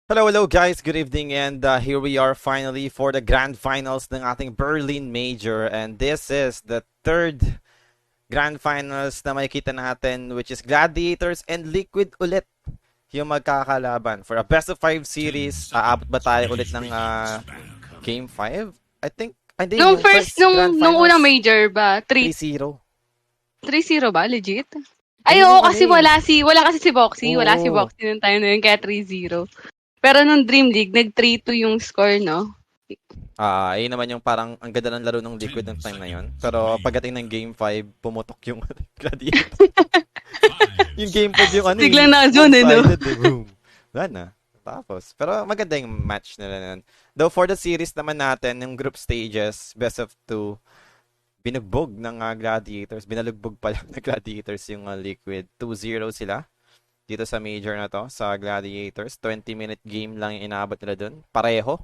Hello guys, good evening, and here we are finally for the grand finals ng ating Berlin Major, and this is the third grand finals na makikita natin, which is Gladiators and Liquid ulit yung magkakalaban. For a best of 5 series, aabot ba tayo ulit ng game 5? I think, hindi, Nung yung first, first grand nung unang finals, major ba, 3-0. 3-0 ba? Legit? Ay, Ay, yun oo, yung ano kasi eh. wala kasi si Boxy. Wala si Oo. Boxy nung time na yun, kaya 3-0. Pero nung Dream League, nag 3-2 yung score, no? Ayun naman yung parang ang ganda ng laro ng Liquid ng time na yun. Pero pagdating ng game 5, pumutok yung Gladiators. Yung game 5 yung ano Biglang eh, na-zone, eh, no? one-sided eh, boom. Wala na. Tapos, pero maganda yung match nila nun. Though for the series naman natin, yung group stages, best of 2, binugbog ng Gladiators. Binalugbog pala ng Gladiators yung Liquid. 2-0 sila dito sa major na to, sa Gladiators. 20-minute game lang yung inaabot nila dun. Pareho.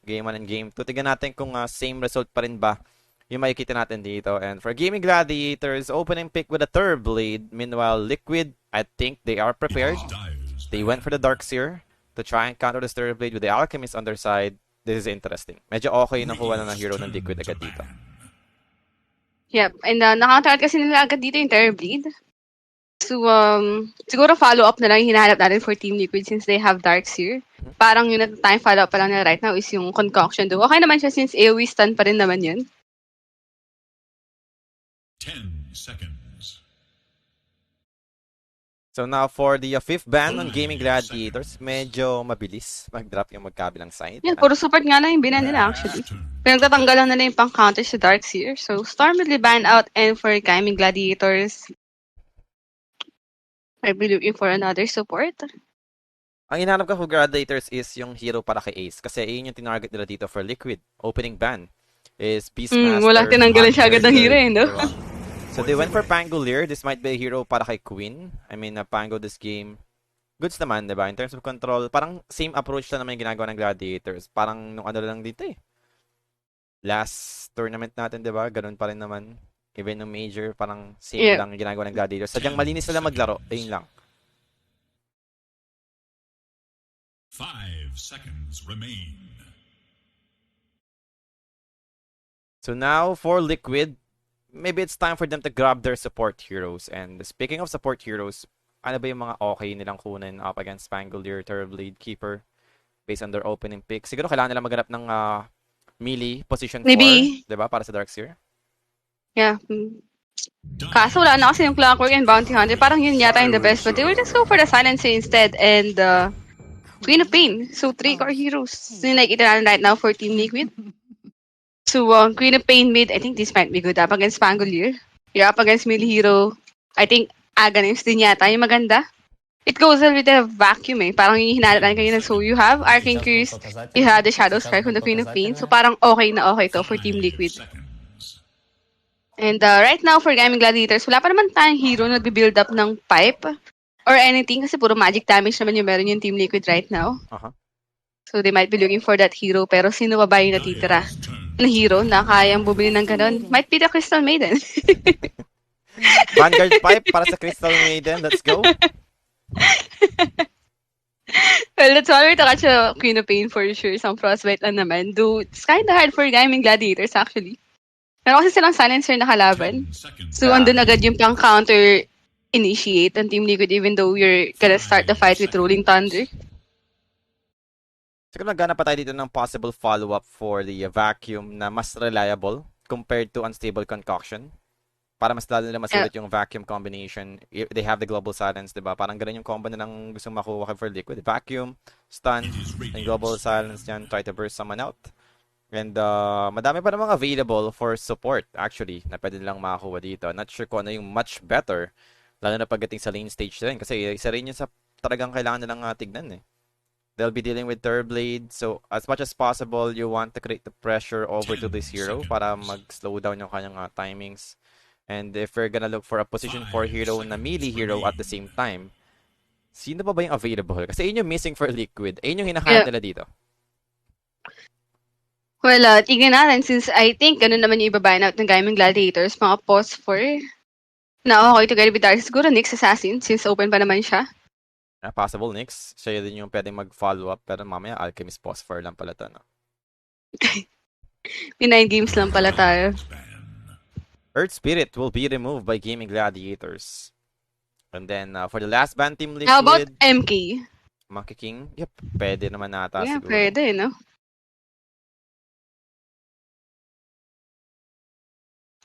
Game 1 and Game 2. Tignan natin kung same result pa rin ba yung makikita natin dito. And for Gaimin Gladiators, opening pick with a third blade. Meanwhile, Liquid, I think they are prepared. They went for the Darkseer to try and counter the third blade with the Alchemist on their side. This is interesting. Medyo okay na kuha na ng hero ng Liquid agad dito. Yep. And na-counter kasi nila agad dito yung Terror Bleed. So, siguro follow-up na lang yung hinahanap natin for Team Liquid since they have Darkseer. Parang yung time follow-up pa lang na right now is yung Concoction do. Okay naman siya since AoE stun pa rin naman yun. 10 seconds. So now for the fifth ban on Gaimin Gladiators, medyo mabilis mag-drop yung magkabilang side. Yan, puro support nga lang yung binan nila actually. Pinagtatanggal lang nila yung pang-counter sa Darkseer. So, Storm will be banned out and for Gaimin Gladiators, I'll be looking for another support. Ang hinahanap ko for Gladiators is yung hero para kay Ace. Kasi yun yung tinarget nila dito for Liquid. Opening ban is Beastmaster. Wala tinanggalan siya agad ng hero eh, no? Diba? So they went for Pangolier. This might be a hero para kay Queen. I mean, Pango this game. Goods naman, diba? In terms of control, parang same approach lang naman yung ginagawa ng Gladiators. Parang nung ano lang dito eh. Last tournament natin, diba? Ganun pa rin naman. Even nung major, parang same lang yung ginagawa ng Gladiators. Sadyang malinis sila maglaro. Ayun lang. 5 seconds remain. So now for Liquid, maybe it's time for them to grab their support heroes. And speaking of support heroes, ano ba yung mga okay nilang kunin up against Pangolier, Terrorblade, Keeper based on their opening pick? Siguro kailangan nila maghanap ng melee position 4, diba? Para sa Darkseer. Yeah. Kaso wala na kasi yung Clockwork and Bounty Hunter. Parang yun yata yung the best. But they will just go for the Silencer instead and Queen of Pain. So, 3 core heroes. Yung nakikita natin right now for Team Liquid. So, Queen of Pain mid, I think this might be good up against Pangolier. You're up against melee hero. I think Aghanim din yata yung maganda. It goes well with the vacuum eh. Parang yung hinahanap natin kanina. So, you have Arcane Curse, you have the Shadow Strike from the Queen of Pain. So, parang okay na okay to for Team Liquid. And right now, for Gaimin Gladiators, wala pa naman tayong hero na nag-build up ng pipe or anything kasi puro magic damage naman yung meron yung Team Liquid right now. So, they might be looking for that hero. Pero sino ba yung natitira na hero na kayang bumili ng ganun? Might be the Crystal Maiden. Vanguard pipe para sa Crystal Maiden. Let's go. Well, that's all to catch a Queen of Pain for sure. Some Frostbite lang naman. Though, it's kinda hard for Gaimin Gladiators actually. Pero kasi silang Silencer na kalaban. So, andun agad yung pang-counter initiate ang Team Liquid even though you're gonna start the fight with Rolling Thunder. Siguro naghanap pa tayo dito ng possible follow-up for the vacuum na mas reliable compared to unstable concoction. Para mas lalo nila masulit yung vacuum combination. They have the global silence, diba? Parang ganun yung combo na lang gusto makuha for Liquid. Vacuum, stun, and global silence yan. Try to burst someone out. And madami pa namang available for support, actually, na pwede nilang makakuha dito. Not sure kung ano yung much better, lalo na pagdating sa lane stage din. Kasi isa rin yun sa talagang kailangan nilang tignan eh. They'll be dealing with Terrorblade, so as much as possible, you want to create the pressure over to this hero para mag-slow down yung kanyang timings. And if we're gonna look for a position 4 hero na melee hero at the same time, sino ba yung available? Kasi yun yung missing for Liquid. Ayun yung hinahanap nila dito. Well, tignan natin since I think ganun naman yung ibabayan out ng Gaimin Gladiators, mga post 4 na okay to get with Dark. Siguro Nyx Assassin since open pa naman siya. Possible Nyx. Siya din yung pwedeng mag-follow up, pero mamaya Alchemist Phosphor lang pala to, no? 9 games lang pala tayo. Earth Spirit will be removed by Gaimin Gladiators. And then, for the last ban team Liquid... How about MK? Monkey King? Yep, pwede naman nata Yeah, siguro. pwede, no?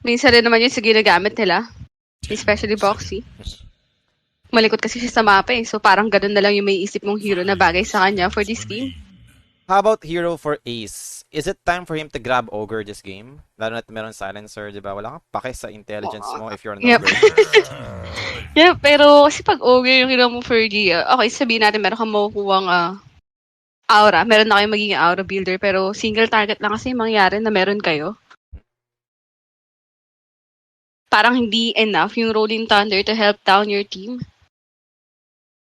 Minsan rin naman yung sige ginagamit nila. Especially Boxy. Malikot kasi siya sa mapa eh. So parang ganun na lang yung may isip mong hero na bagay sa kanya for this game. How about hero for Ace? Is it time for him to grab Ogre this game? Lalo na't meron silencer, di ba? Wala kang pake sa intelligence mo if you're an Yep. Ogre. Yeah, pero kasi pag Ogre yung hero mo for the... okay, sabihin natin meron kang makukuhang aura. Meron na kayong magiging aura builder pero single target lang kasi yung mangyari na meron kayo. Parang hindi enough yung Rolling Thunder to help down your team.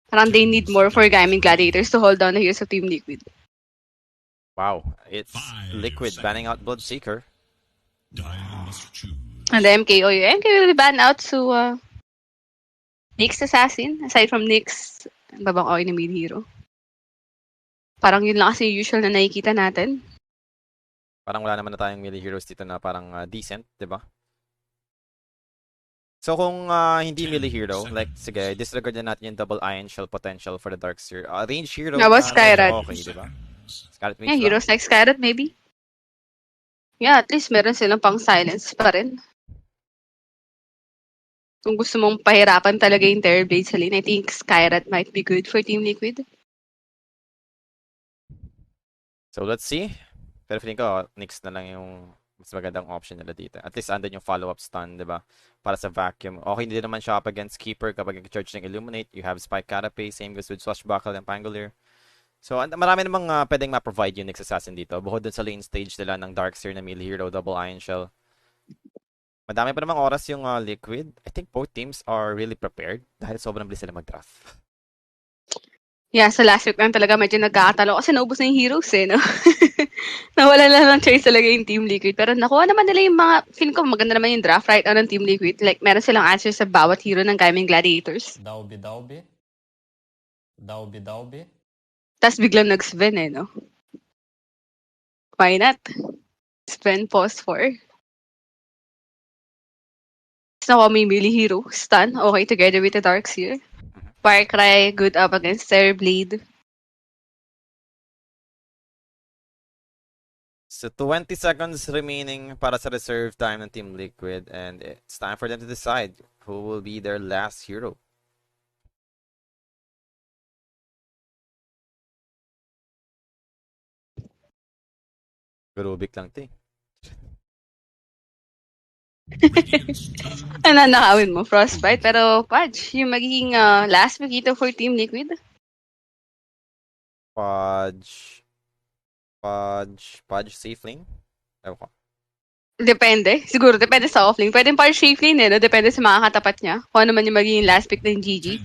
Parang they need more for Gaimin Gladiators to hold down the heroes of Team Liquid. Wow, it's Liquid banning out Bloodseeker. And the MKO, yung MK will be banned out to Nyx Assassin. Aside from Nyx, ang babang okay na mid hero. Parang yun lang kasi yung usual na nakikita natin. Parang wala naman na tayong melee heroes dito na parang decent, di ba? So kung hindi melee hero, like, sige, disregard na natin yung double iron shell potential for the Darkseer. Range hero, How about Skyrat? okay, di ba? Skyrat Yeah, heroes like Skyrat maybe. Yeah, at least meron silang pang silence pa rin. Kung gusto mong pahirapan talaga yung Terrorblade sa lane, I think Skyrat might be good for Team Liquid. So let's see. Pero feeling ko, Nyx na lang yung mas magandang option nila dito. At least andun yung follow-up stun, di ba? Para sa vacuum. Okay, hindi naman siya up against Keeper kapag nag-charge ng Illuminate. You have Spike Carapace. Same goes with Swashbuckle and Pangolier. So, marami namang pwedeng ma-provide yung Nyx Assassin dito. Bukod dun sa lane stage nila ng Darkseer na melee hero, double Iron Shell. Madami pa namang oras yung Liquid. I think both teams are really prepared dahil sobrang bilis sila mag-draft. Yeah, sa last week lang talaga medyo nagkakatalo kasi naubos na yung heroes eh, no? Nawala lang ng choice talaga yung Team Liquid. Pero nakuha naman nila yung mga, feeling ko maganda naman yung draft right ng Team Liquid. Like, meron silang answers sa bawat hero ng Gaimin Gladiators. Daubi. Tapos biglang nag-Sven eh, no? Why not? Sven Phosphor. Tapos nakuha may melee hero. Stun, okay together with the Darkseer. Firecry, good up against Terrorblade. So 20 seconds remaining para sa reserve time ng Team Liquid and it's time for them to decide who will be their last hero. Rubik lang ito eh. Ano nakawin mo? Frostbite. Pero, Pudge, yung magiging last Makito for Team Liquid? Pudge safe lane? Ewan ko. Depende. Siguro, depende sa offlane. Pwede Pudge safe lane eh, no? Depende sa mga katapat niya. Kung ano man yung magiging last pick ng GG.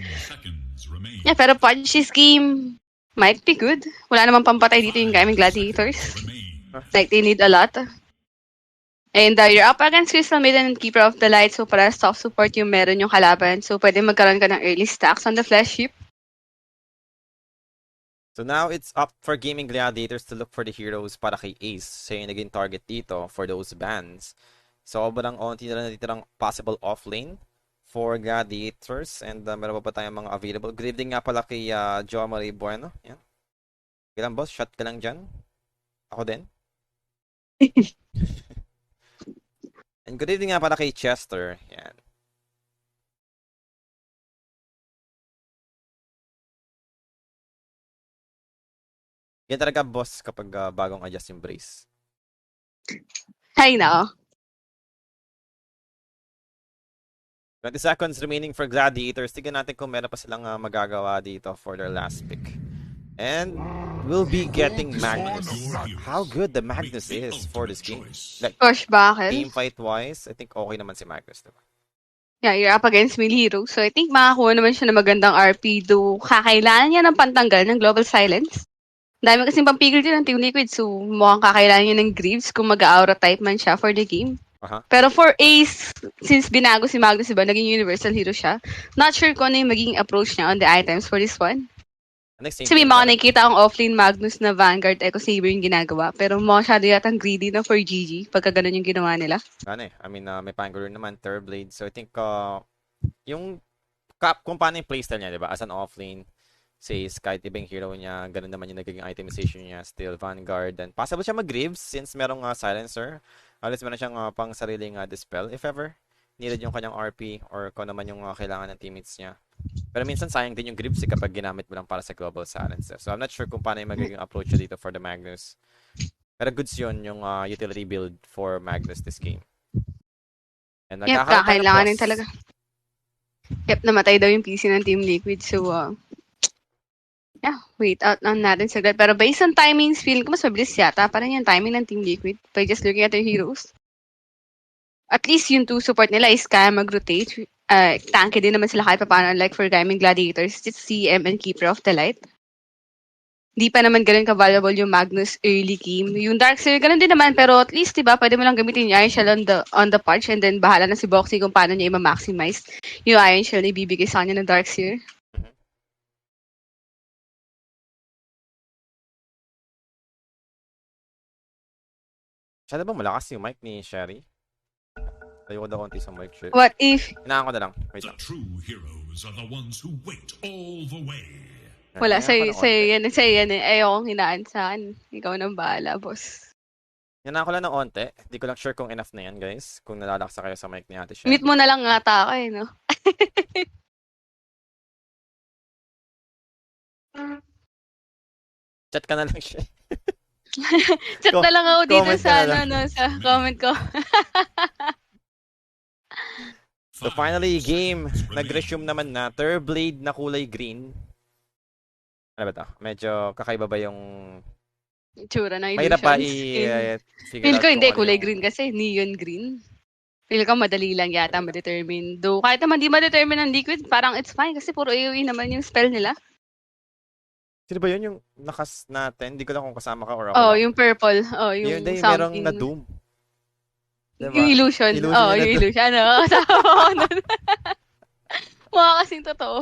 Yeah, pero Pudge's game might be good. Wala namang pampatay dito yung Gaimin Gladiators. Like, they need a lot. And you're up against Crystal Maiden and Keeper of the Light. So, para soft support yung meron yung kalaban. So, pwede magkaroon ka ng early stacks on the flash ship. So now it's up for Gaimin Gladiators to look for the heroes para kay Ace. Siya yung naging target dito for those bans. Sobrang onti na lang natitirang possible offlane for Gladiators. And meron pa tayong mga available. Good evening nga pala kay Jo Marie Bueno. Yan. Kailan boss? Shot ka lang dyan? Ako din. And good evening nga pala kay Chester. Yan. Yan talaga boss kapag bagong adjust yung brace. Ay, nako. 20 seconds remaining for Gladiators. Tignan natin kung meron pa silang magagawa dito for their last pick. And we'll be getting Magnus. How good the Magnus is for this game. Like, Swashbuckle. team fight-wise, I think okay naman si Magnus. Diba? Yeah, you're up against melee hero. So, I think makakuha naman siya ng magandang RP do kakailangan niya ng pantanggal ng Global Silence. Dami kasing pampigil din ng Team Liquid. So, mukhang kakailangan niya ng Greaves kung mag-aura type man siya for the game. Pero for Ace, since binago si Magnus, diba, naging universal hero siya, not sure kung ano yung magiging approach niya on the items for this one. Next same Kasi may team mga para. nakikita akong offlane Magnus na Vanguard Echo Saber yung ginagawa. Pero masyado yatang greedy na for GG pagka ganun yung ginawa nila. Ano eh, I mean, may Pangolin naman, Terrorblade. So I think, yung kung paano yung playstyle niya, di ba? As an offlane, says kahit ibang hero niya, ganun naman yung nagiging itemization niya, still Vanguard. And possible siya mag-Greaves since merong silencer. At least meron siyang pang sariling dispel, if ever. Needed yung kanyang RP or kung naman yung kailangan ng teammates niya. Pero minsan sayang din yung Greaves kapag ginamit mo lang para sa global silencer. So I'm not sure kung paano yung magiging approach niya dito for the Magnus. Pero goods yun yung utility build for Magnus this game. And Yep, nagkakaroon tayo ng kakailanganin pause. talaga. Yep, namatay daw yung PC ng Team Liquid. So, yeah, wait out lang natin saglit. Pero based on timings, feeling ko mas mabilis yata. Parang yung timing ng Team Liquid by just looking at their heroes. At least yung two support nila is kaya mag-rotate. Tanky din naman sila kahit paano, like for Gaimin Gladiators, just CM and Keeper of the Light. Di pa naman ganun ka-valuable yung Magnus early game. Yung Darkseer, ganun din naman, pero at least, diba, pwede mo lang gamitin yung Iron Shell on the punch and then bahala na si Boxy kung paano niya i-maximize yung Iron Shell na ibibigay sa kanya ng Darkseer. Siya na ba malakas yung mic ni Sherry? Tayo ko daw konti sa mic shit. What if... Hinaan ko na lang. Wait The lang. true heroes are the ones who wait all the way. Wala, Hinaan ko ng sa'yo yan eh. Ayokong hinaan sa akin. Ikaw nang bahala, boss. Hinaan ko lang ng onte. Hindi ko lang sure kung enough na yan, guys. Kung nalalaksa kayo sa mic ni Ate Sherry. Meet mo na lang ata ako eh, no? Chat ka na lang siya. Chat na lang ako dito Comment ka sa, na lang. sa comment ko. So finally, game. Nag-resume naman na. Terrorblade na kulay green. Ano ba ito? Medyo kakaiba ba yung... Tsura ng Mahirap pa illusions. i-figure Feel out ko kung hindi, ano kulay yung... green kasi, neon green. Feel ko madali lang yata ma-determine. Though, kahit naman di ma-determine ng liquid, parang it's fine kasi puro AoE naman yung spell nila. Sino ba yun yung nakas natin? Hindi ko lang kung kasama ka or ako Oh, lang. yung purple. Oh, Yun, yung day, merong something. na Doom. Diba? Yung illusion. Illusion Oh, yun na yung Doom. illusion. Ano, kasama ko nun. Mukha kasing totoo.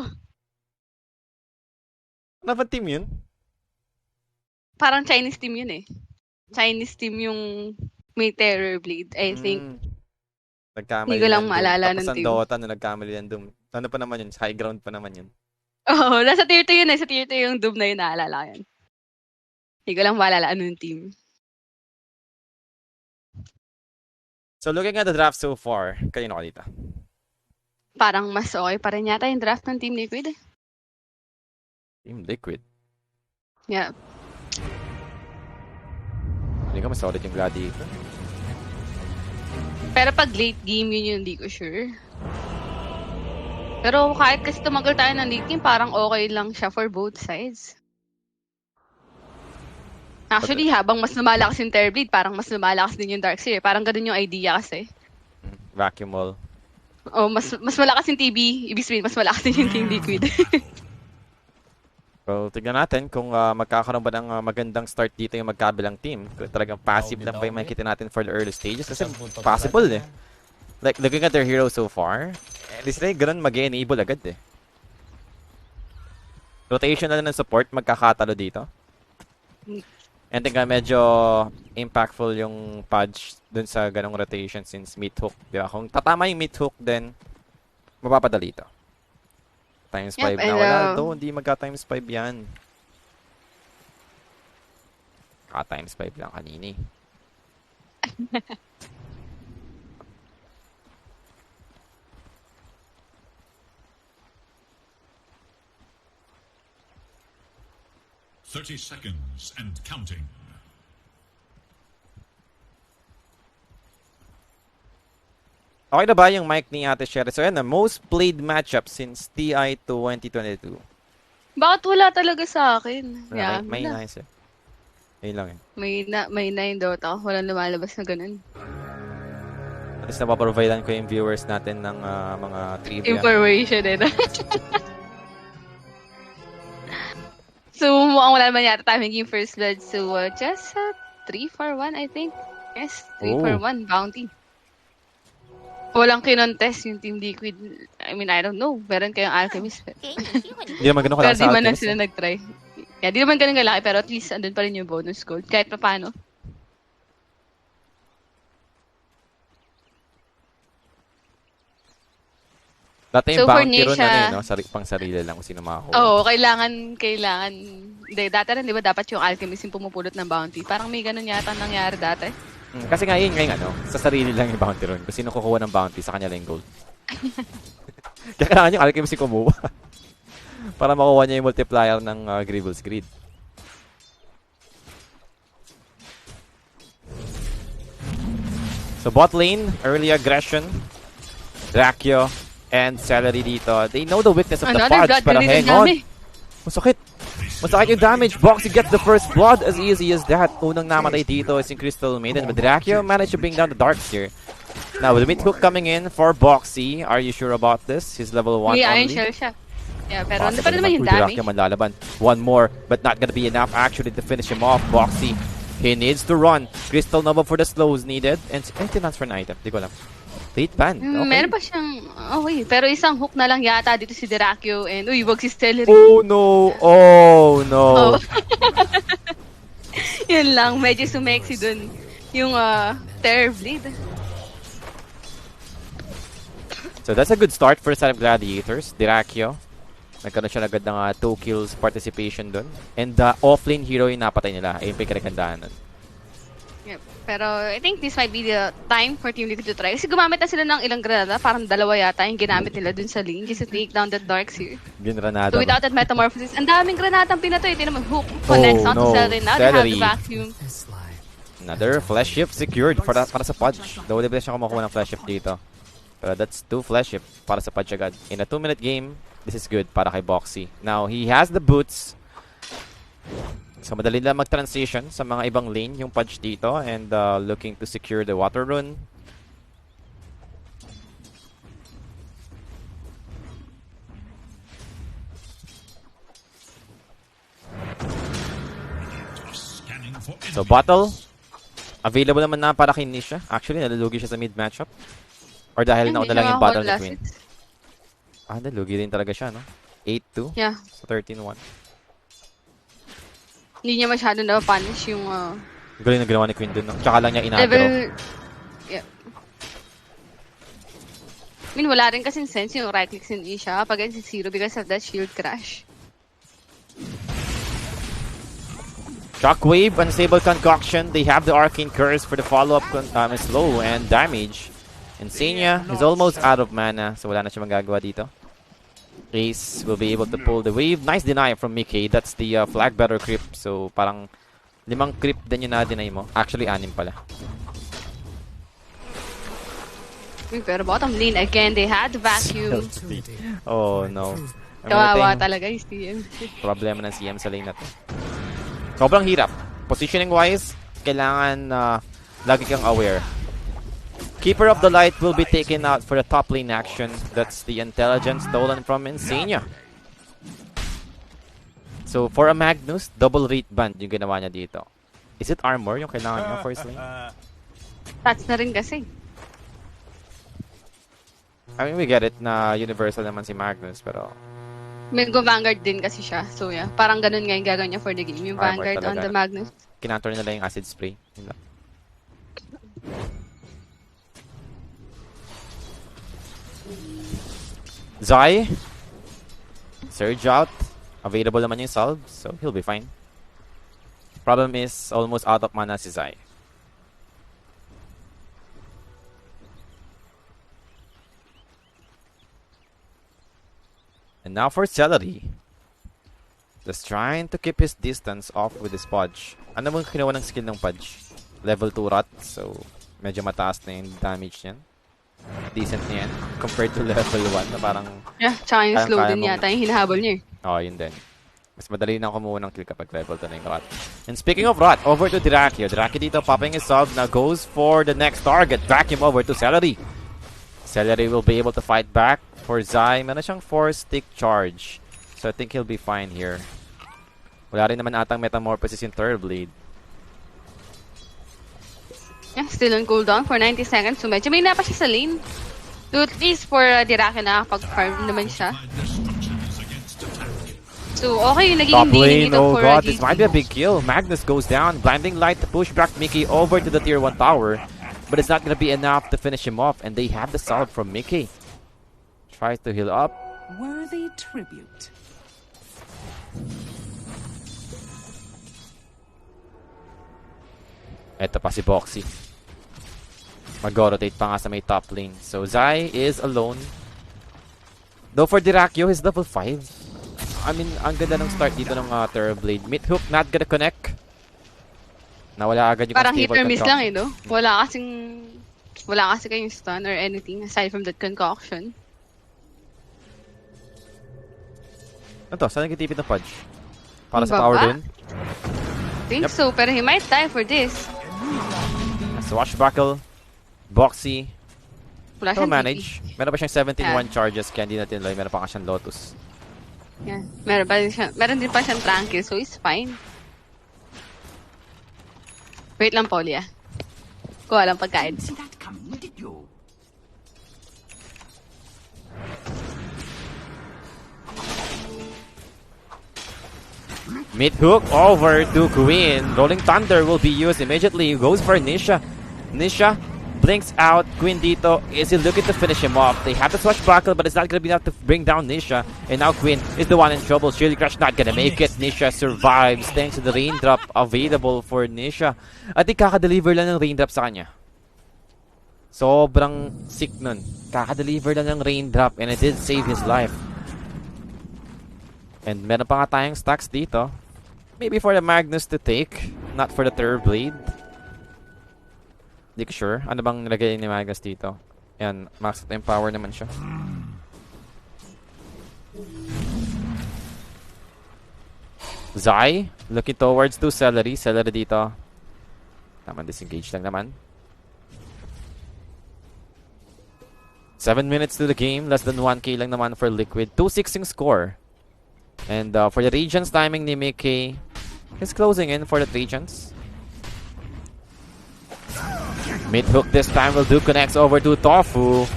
Ano ba team yun? Parang Chinese team yun eh. Chinese team yung may Terror Blade, I think. Nagkamali Hindi ko lang ng Doom. maalala Tapos ng ang team. Dota na nagkamali ng Doom. Ano pa naman yun? High ground pa naman yun. Oh, nasa tier 2 yun eh. Sa tier 2 yung Doom na yun, naalala ko yun. Hindi ko lang maalala anong team. So looking at the draft so far, kanino ka dito? Parang mas okay pa rin yata yung draft ng Team Liquid eh. Team Liquid. Yeah. Hindi ko mas solid yung Gladiator. Pero pag late game yun yung hindi ko sure. Pero kahit kasi tumagal tayo ng late game, parang okay lang siya for both sides. Actually, habang mas lumalakas yung Terrorblade, parang mas lumalakas din yung Darkseer. Parang ganun yung idea kasi. Vacuum wall. Oh, mas malakas yung TB, ibig sabihin, mas malakas din yung Team Liquid. So, tignan natin kung magkakaroon ba ng magandang start dito yung magkabilang team. Kung talagang passive lang ba yung makikita natin for the early stages. Kasi possible eh. Like, looking at their hero so far, hindi sila yung ganun mag-enable agad eh. Rotation na lang ng support, magkakatalo dito. And think medyo impactful yung Pudge dun sa ganong rotation since mid hook. Diba? Kung tatama yung mid hook, then mapapadali ito. Times 5 na. Wala to, hindi magka-times 5 yan. Ka-times 5 lang kanini. $30 and counting. Okay na ba yung mic ni Ate Sherry? So yan na, most played matchup since TI 2022. Bakit wala talaga sa akin? Yeah, Yeah, may nice eh. Ayun lang eh. may na yung Dota. Walang lumalabas na ganun. At least napaprovidean ko yung viewers natin ng mga trivia. Information eh. So, mukhang wala naman yata tayo maging first blood. So, just 3-for-1, I think. Yes, 3-for-1 bounty. Walang kinontest yung Team Liquid. I mean, I don't know. Meron kayong Alchemist. Hindi naman ganun Pero kalaki di sa man na Alchemist. sila nag-try. Yeah, di naman ganun kalaki, pero at least andun pa rin yung bonus gold. Kahit pa paano. Dati So, yung for bounty ron, Nisha, no? Pang sarili lang kung sino makakuha. Oo, kailangan. Hindi, dati rin, di ba, dapat yung alchemist yung pumupulot ng bounty. Parang may ganun yata nangyari dati. Kasi nga yun, ngayon, sa sarili lang yung bounty ron. Kung sino kukuha ng bounty, sa kanya lang yung gold. Kaya kailangan yung alchemist yung kumuha. Para makuha niya yung multiplier ng Grievous Greed. So bot lane, early aggression. Draccio and Celery dito. They know the weakness of the Another Fudge, blood pero grenade hang ang on. dami. Masakit. Masakit yung damage. Boxy gets the first blood as easy as that. Unang namatay dito is yung Crystal Maiden. But Draccio managed to bring down the darks here. Now, with the mid hook coming in for Boxy. Are you sure about this? He's level 1 May only. iron shell siya. Yeah, pero ano Possible pa naman yung kung damage? Draccio manlalaban. One more, but not gonna be enough actually to finish him off. Boxy, he needs to run. Crystal Nova for the slows needed. And maintenance for an item. Di ko alam. Late ban. Okay. Meron pa siyang, okay, pero isang hook na lang yata dito si Draccio and, wag si Celery. Oh no! Oh no! Oh. Yun lang, medyo sumexy dun. Yung Terror Bleed. So that's a good start for the side of Gladiators. Draccio. Nagkaroon siya agad ng 2 kills participation dun. And the offlane hero yung napatay nila. Ayun pa yung kinagandaan nun. Yep. Pero I think this might be the time for Team Liquid to try. Kasi gumamit na sila ng ilang granada. Parang dalawa yata yung ginamit nila dun sa lane just to take down the darks here. Granada. So without that metamorphosis, ang daming granatang pinatoy. Ito naman, hook connects onto Celery. Now they have the vacuum. Another flash shift secured para sa Pudge. Though di ba siya kumukuha ng flash shift dito. Pero that's 2 flash shift para sa Pudge agad. In a 2-minute game, this is good para kay Boxy. Now, he has the boots. So, madali lang mag-transition sa mga ibang lane yung Pudge dito and looking to secure the water rune. So, bottle. Available naman na para kay Nisha. Actually, nalulugi siya sa mid matchup. Or dahil nauna lang yung battle ni Queen. Nalugi din talaga siya, no? 8-2. Yeah. So, 13-1. Hindi niya masyado na-punish yung... Galing na ginawa ni Queen dun, no? Tsaka lang niya inagro. Yeah. I mean, wala rin kasing sense yung right-click sin Isha pag si Zero because of that shield crash. Shockwave, Unstable Concoction. They have the Arcane Curse for the follow-up slow and damage. Insania is almost out of mana, so wala na siya magagawa dito. Ace will be able to pull the wave. Nice deny from Mickey. That's the flag bearer creep. So parang 5 creep din yung na-deny mo. Actually, 6 pala. Pero bottom lane, again, they had the vacuum. Oh no. Kawawa talaga yung CM. Problema ng CM sa lane na to. Sobrang hirap. Positioning-wise, kailangan lagi kang aware. Keeper of the Light will be taken out for the top lane action. That's the intelligence stolen from Insania. So, for a Magnus, double rate band yung ginawa niya dito. Is it armor yung kailangan niya first lane? That's na rin kasi. I mean, we get it na universal naman si Magnus, pero... May Vanguard din kasi siya. So, yeah. Parang ganun nga yung gagawin niya for the game. Yung Vanguard on the Magnus. Kinantor nila yung acid spray. Yun lang. Zai. Surge out. Available naman yung salve, so he'll be fine. Problem is, almost out of mana si Zai. And now for Celery. Just trying to keep his distance off with his Pudge. Ano mong kinuha ng skill ng Pudge? Level 2 rot, so medyo mataas na yung damage niyan. Decent na yan compared to level 1 na parang... Yeah, tsaka yung slow din yata yung hinahabol niya eh. Oo, yun din. Mas madali na kumuha ng kill kapag level 2 na yung rot. And speaking of rot, over to Draccio. Draccio dito popping his sub na goes for the next target. Vacuum over to Celery. Celery will be able to fight back for Zai. Meron siyang 4-stick charge. So I think he'll be fine here. Wala rin naman atang metamorphosis in Third Blade. Yeah, still on cooldown for 90 seconds. So medyo may napa siya sa lane. So at least for Draccio nakakapag-farm naman siya. So, okay yung Top nagiging dealing lane, dito oh for god, GG. this might be a big kill. Magnus goes down. Blinding Light to push back Mickey over to the tier 1 tower. But it's not gonna be enough to finish him off. And they have the salve from Mickey. Tries to heal up. Worthy tribute. Eto pa si Boxy. Mag-rotate pa nga sa may top lane. So Zai is alone. Though for Dirakio, he's level 5. I mean, ang ganda ng start dito ng Terrorblade. Mid hook, not gonna connect. Nawala agad yung Parang hit unstable or miss concoction. lang no? Wala kasi kayong stun or anything aside from that concoction. Ano to? Saan nagtitipid ng Pudge? Para Ang sa power baba? dun? Think Yep. so, pero he might die for this. Swashbuckle. Boxy. Wala So siyang manage. Meron pa siyang 17-1 Yeah. charges kaya hindi natin loy. Meron pa siyang Lotus. TP. Yeah. Meron din pa siyang tranquil, so he's fine. Wait lang, Polly Kuha lang pagkain. See that coming, did you? Mid hook over to Queen. Rolling Thunder will be used immediately. Goes for Nisha. Nisha blinks out. Queen dito. Is he looking to finish him off? They have the swashbuckle, but it's not going to be enough to bring down Nisha. And now Queen is the one in trouble. Shield Crush not going to make it. Nisha survives thanks to the raindrop available for Nisha. At kakadeliver lang ng raindrop sa kanya. Sobrang sick nun. Kakadeliver lang ng raindrop and it did save his life. And meron pa nga tayong stacks dito. Maybe for the Magnus to take, not for the Terrorblade. Hindi ko sure. Ano bang nilagay ni Magnus dito? Yan, max time power naman siya. Zai, looking towards to Celery. Celery dito. Naman, disengage lang naman. 7 minutes to the game. Less than 1k lang naman for Liquid. 2-6 yung score. And for the Regents timing ni Mickey, he's closing in for the Regents. Mid hook this time will do, connects over to Tofu.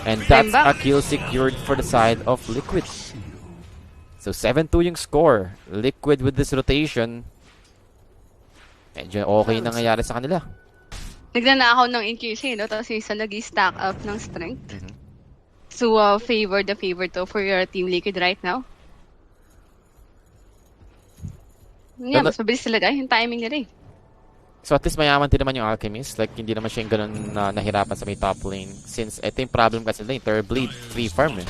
And that's a kill secured for the side of Liquid. So 7-2 yung score. Liquid with this rotation. Medyo okay na nangyayari sa kanila. Nagnanakaw ng increase, no? Tapos yung isa nag-stack up ng strength. So, favor to for your Team Liquid right now. Yeah, mas mabilis talaga yung timing nila So at least mayaman din naman yung Alchemist. Like, hindi naman siya yung ganun nahirapan sa may top lane. Since ito yung problem kasi nila, yung Terrorblade, free farm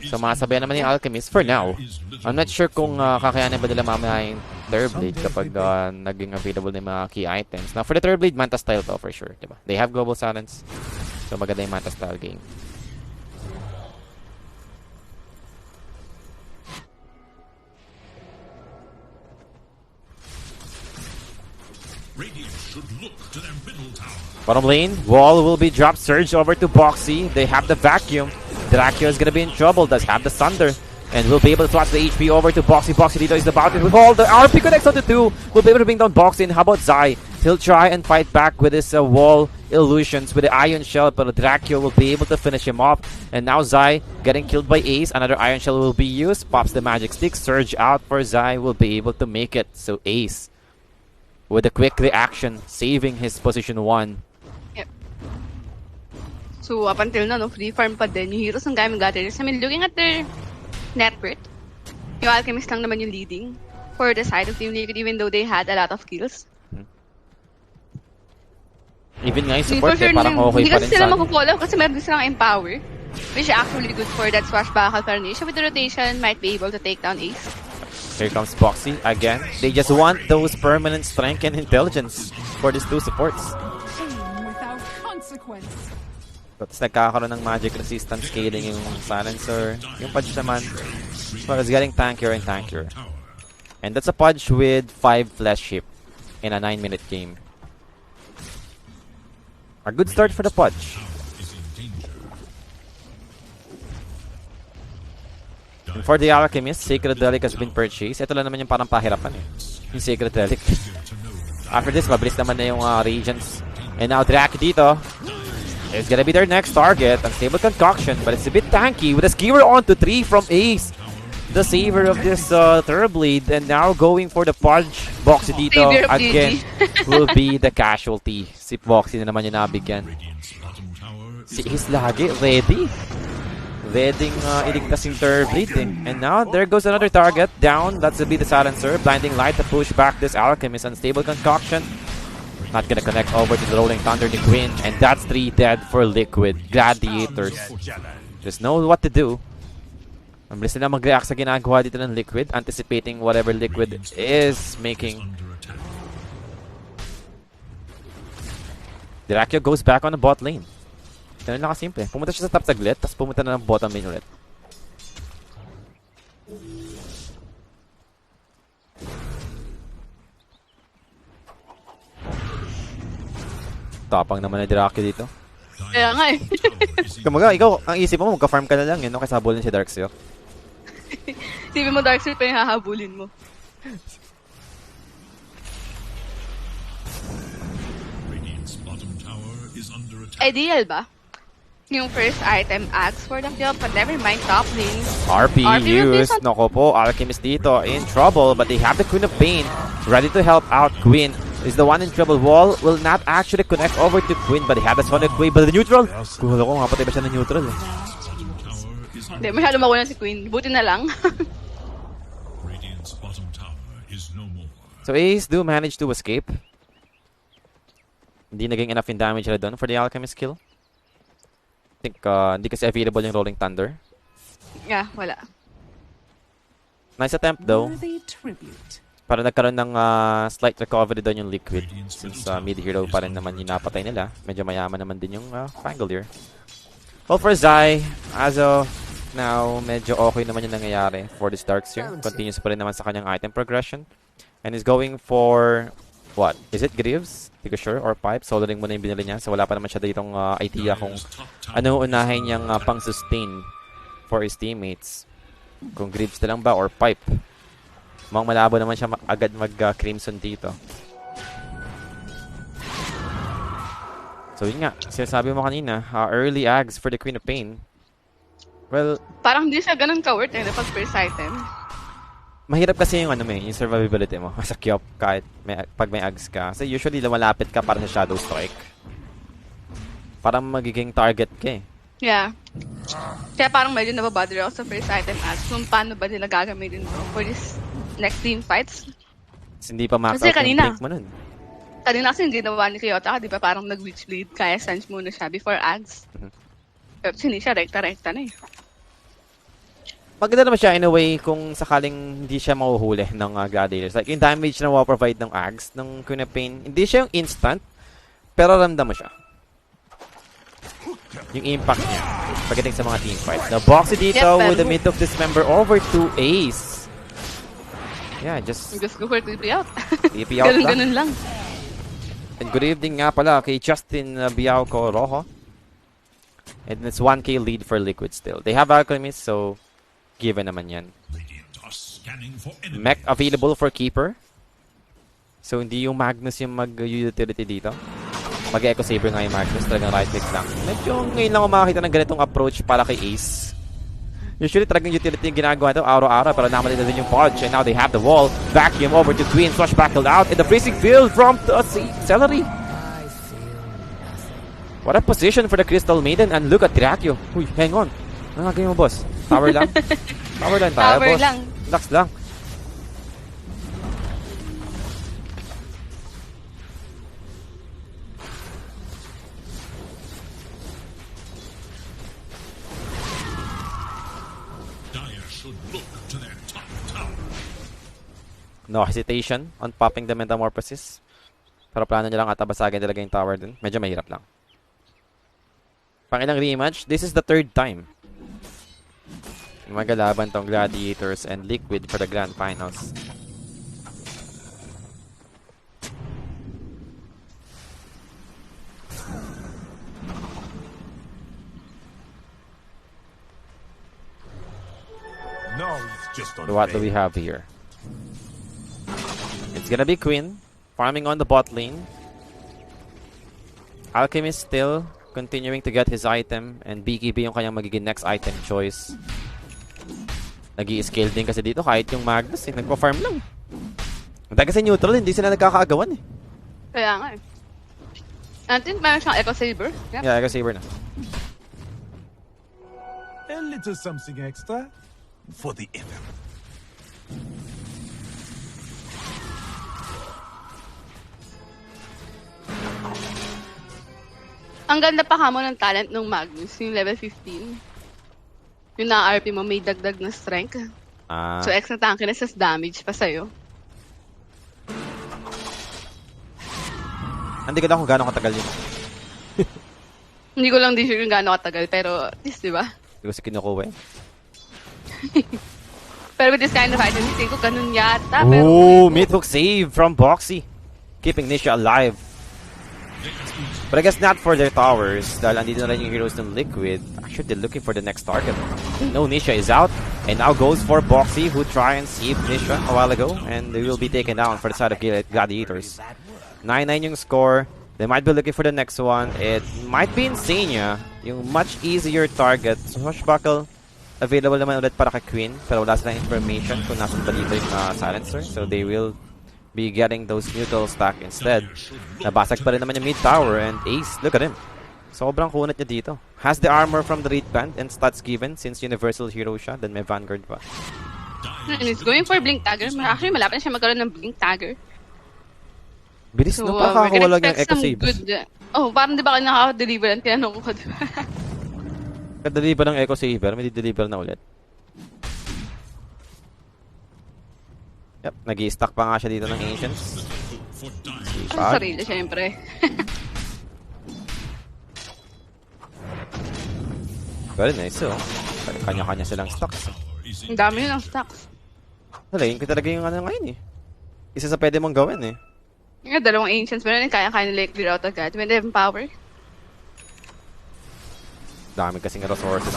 So masabayan naman yung Alchemist for now. I'm not sure kung kakayanin ba nila mamaya yung Terrorblade kapag naging available na yung mga key items. Now for the Terrorblade, Manta style to for sure. Diba? They have global silence. So maganda yung Manta style game. Bottom lane, wall will be dropped. Surge over to Boxy. They have the vacuum. Dracula is gonna be in trouble. Does have the Thunder. And will be able to swatch the HP over to Boxy. Boxy dito is about it with all the RP connects on the 2. Will be able to bring down Boxy. And how about Zai? He'll try and fight back with his wall illusions with the Iron Shell, but Dracula will be able to finish him off. And now Zai getting killed by Ace. Another Iron Shell will be used. Pops the magic stick. Surge out for Zai. Will be able to make it. So Ace with a quick reaction, saving his position 1. Yep. So, up until now, no, free farm pa din yung heroes ng Gaimin Gladiators. I mean, looking at their net worth, yung Alchemist lang naman yung leading for the side of Team Liquid, even though they had a lot of kills. Even nga yung support, parang okay hindi pa kasi rin sila sa... makufollow kasi meron din silang empower, which is actually good for that swashbuckle coronation. With the rotation, might be able to take down Ace. Here comes Boxy again. They just want those permanent strength and intelligence for these two supports. Without consequence. Tapos nagkakaroon ng magic resistance scaling yung silencer. Yung Pudge naman, well, it's getting tankier and tankier. And that's a Pudge with 5 flesh ship in a 9-minute game. A good start for the Pudge. And for the Alchemist, Sacred Relic has been purchased. Ito lang naman yung parang pahirapan yung Sacred Relic. After this, mabilis naman na yung Regents. And now Drake dito. It's gonna be their next target. Unstable Concoction, but it's a bit tanky with a skewer on to 3 from Ace. the saver of this third bleed, and now going for the punch. Boxy dito Savior of again GG. will be the casualty. Si Boxy na naman yung nabigyan. Si Ace lagi ready. Ready iligtas yung third bleed eh. And now there goes another target down. That's to be the silencer. Blinding light to push back this Alchemist. Unstable concoction. Not gonna connect over to the Rolling Thunder ni Quinn. And that's 3 dead for Liquid. Gladiators just know what to do. Ang bilis nila mag-react sa ginagawa dito ng Liquid. Anticipating whatever Liquid is making. Dracula goes back on the bot lane. Ganun lang kasimple. Pumunta siya sa top saglit, tapos pumunta na ng bottom lane ulit. Tapang naman na Dracula dito. Kaya nga eh. Kumaga, ikaw, ang isip mo, magka-farm ka na lang yun, no? Kaysa habulin si Darkseid. Sabi mo Darkseid pa yung hahabulin mo. Ideal ba? Yung first item asks for the kill, but never mind top lane. RP used. Nako po, Alchemist dito in trouble, but they have the Queen of Pain ready to help out. Queen is the one in trouble. Wall will not actually connect over to Queen, but they have the Sonic Wave, but the neutral. Kulo ko, mapatay ba siya ng neutral eh. Hindi, masyado makuha si Queen. Buti na lang. So Ace do manage to escape. Hindi naging enough in damage nila doon for the Alchemist kill. I think hindi kasi available yung Rolling Thunder. Yeah, wala. Nice attempt though. Worthy tribute. Para nagkaroon ng slight recovery doon yung Liquid. Since mid-hero pa rin naman yung napatay nila. Medyo mayaman naman din yung Fangolier. Well, for Zai, as of now, medyo okay naman yung nangyayari for this Darkseid. Continues pa rin naman sa kanyang item progression. And is going for, what? Is it Greaves? Hindi ko sure. Or Pipe. Soloring muna yung binili niya. So wala pa naman siya ditong idea kung ano unahin niyang pang-sustain for his teammates. Kung Greaves na lang ba or Pipe. Mukhang malabo naman siya agad mag-Crimson dito. So yun nga. Sinasabi mo kanina, early ags for the Queen of Pain. Well, Parang hindi siya ganun ka-worth eh, pag first item. mahirap kasi yung yung survivability mo sa Kyop kahit pag may ags ka. So usually lumalapit ka para sa Shadow Strike. Parang magiging target ka eh. Yeah. Kaya parang medyo nababother ako sa first item ads kung paano ba nila gagamitin to for this next team fights. Kasi hindi pa max Kasi out yung kanina. blink mo nun. Kanina kasi hindi nawa ni Kyoto, di ba parang nag-witch bleed kaya sense muna siya before ads. Pero hindi siya rekta-rekta na eh. Maganda naman siya in a way kung sakaling hindi siya mahuhuli ng Gladiators. Like yung damage na provide ng ags ng Queen of Pain, hindi siya yung instant, pero ramdam mo siya. Yung impact niya pagdating sa mga team fights. The Boxy dito with the mid of Dismember over to Ace. Yeah, just go for TP out. TP out lang. Ganun lang. And good evening nga pala kay Justin Biauco Rojo. And it's 1k lead for Liquid still. They have Alchemist, so given naman yan. Mech available for Keeper. So hindi yung Magnus yung mag-utility dito. Mag-Echo Saber nga yung Magnus. Talagang right click lang. Medyo ngayon lang ako makakita ng ganitong approach para kay Ace. Usually talagang utility yung ginagawa ito araw-araw, pero naman nila din yung Podge. And now they have the wall. Vacuum over to Queen. Swashbuckled out. And the freezing field from Celery. What a position for the Crystal Maiden. And look at Dracula. Uy, hang on. Ano nga mo, boss? Tower lang? Tower lang tayo, Tower boss. lang. Relax lang. No hesitation on popping the Metamorphosis. Pero plano niya lang atabasagin talaga yung tower dun. Medyo mahirap lang. Pangilang rematch, this is the third time. Magalaban tong Gladiators and Liquid for the Grand Finals. No, it's just So what do we have here? It's gonna be Queen farming on the bot lane. Alchemist still continuing to get his item, and BKB yung kanyang magiging next item choice. Nag-i-scale din kasi dito kahit yung Magnus eh. Nagpa-farm lang. Dahil kasi neutral, hindi sila nagkakaagawan eh. Kaya nga eh. Natin, meron siyang Echo Saber. Yep. Yeah, Echo Saber na. A little something extra for the effort. Ang ganda pa kamo ng talent ng Magnus, yung level 15. Yung na-RP mo, may dagdag na strength. Ah. So, extra tankiness as damage pa sa'yo. Hindi ko na kung gaano katagal yun. Hindi ko lang di sure kung gaano katagal, pero at least, di ba? Hindi ko si kinukuha eh. Pero with this kind of item, hindi ko ganun yata. Pero, Ooh, mid-hook save from Boxy. Keeping Nisha alive. But I guess not for their towers. Dahil andito na rin yung heroes ng Liquid. Actually, they're looking for the next target. No, Nisha is out. And now goes for Boxy, who try and save Nisha a while ago. And they will be taken down for the side of Gladiators. 9-9 yung score. They might be looking for the next one. It might be Insania. Yung much easier target. Swashbuckle available naman ulit para kay Queen. Pero wala silang information kung nasan ba dito yung silencer. So they will be getting those neutral stack instead. Nabasag pa rin naman yung mid tower and Ace, look at him. Sobrang kunat niya dito. Has the armor from the Raid Band and stats given since Universal Hero siya, then may Vanguard pa. and he's going for Blink Dagger. Actually, malapit na siya magkaroon ng Blink Dagger. Bilis So, no, we're parang gonna kakawala ng expect Echo some Saves. good... Oh, parang di ba kayo nakaka-deliver? Kaya nung ko, di ba? Kadeliver ng Echo Saver, may deliver na ulit. Yep, nag-i-stack pa nga siya dito ng Ancients. Ang sarili, syempre. Very nice, oh. Kanya-kanya silang stocks. Ang dami yun ang stocks. Talagang ko talaga yung ano ngayon eh. Isa sa pwede mong gawin eh. Yung dalawang ancients, pero kaya-kaya nila clear out agad. When they have power. Dami kasing resources.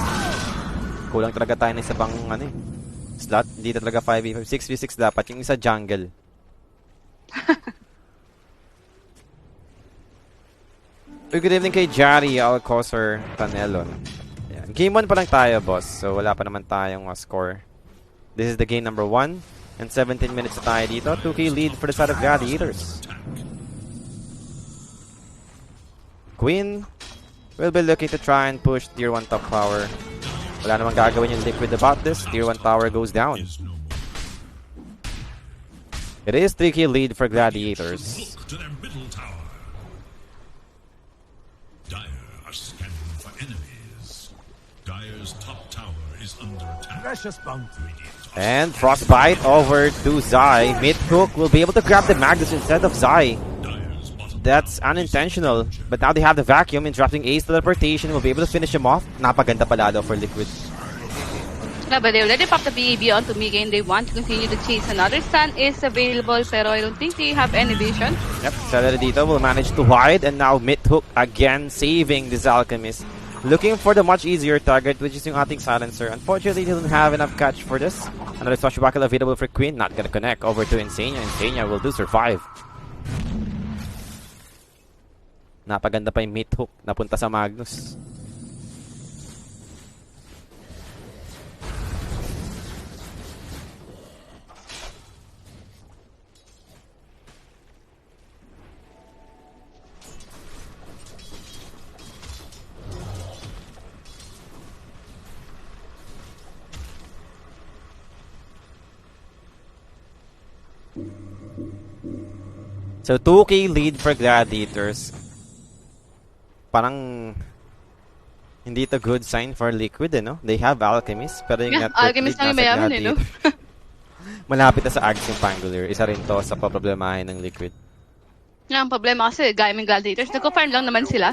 Kulang talaga tayo ng isa pang ano eh. Slot, hindi talaga 5v5. 6v6 dapat. Yung isa jungle. Good evening kay Jari, Alcosser, Tanelon. Yeah. Game 1 pa lang tayo, boss. So wala pa naman tayong score. This is the game number 1. And 17 minutes na tayo dito. 2k lead for the side of Gladiators. Queen will be looking to try and push tier 1 top power. Wala namang gagawin yung Liquid about this. Tier 1 tower goes down. It is 3k lead for Gladiators. Look to their middle tower. Dire are scanning for enemies. Dire's top tower is under attack. Precious bounty. And Frostbite over to Zai. Mid-hook will be able to grab the Magnus instead of Zai. That's unintentional. But now they have the vacuum, interrupting Ace teleportation. Will be able to finish him off. Napaganda palalo for Liquid. Yeah, but they already popped the BAB onto Mika and they want to continue the chase. Another stun is available, pero I don't think they have any vision. Yep, Celery dito will manage to hide. And now mid-hook again, saving this Alchemist. Looking for the much easier target, which is yung ating silencer. Unfortunately, he doesn't have enough catch for this. Another swashbuckle available for Queen. Not gonna connect over to Insania. Insania will do survive. Napaganda pa yung mid-hook. Napunta sa Magnus. So 2k lead for Gladiators. Parang hindi to good sign for Liquid, eh, no? They have Alchemist, pero yung Yeah, network Alchemist lead lang yung nasa mayaman, eh, no? Gladiators. Malapit na sa Ags yung Pangolier. Isa rin to sa problemahin ng Liquid. Ang problema kasi, Gaimin Gladiators, nagko-farm lang naman sila.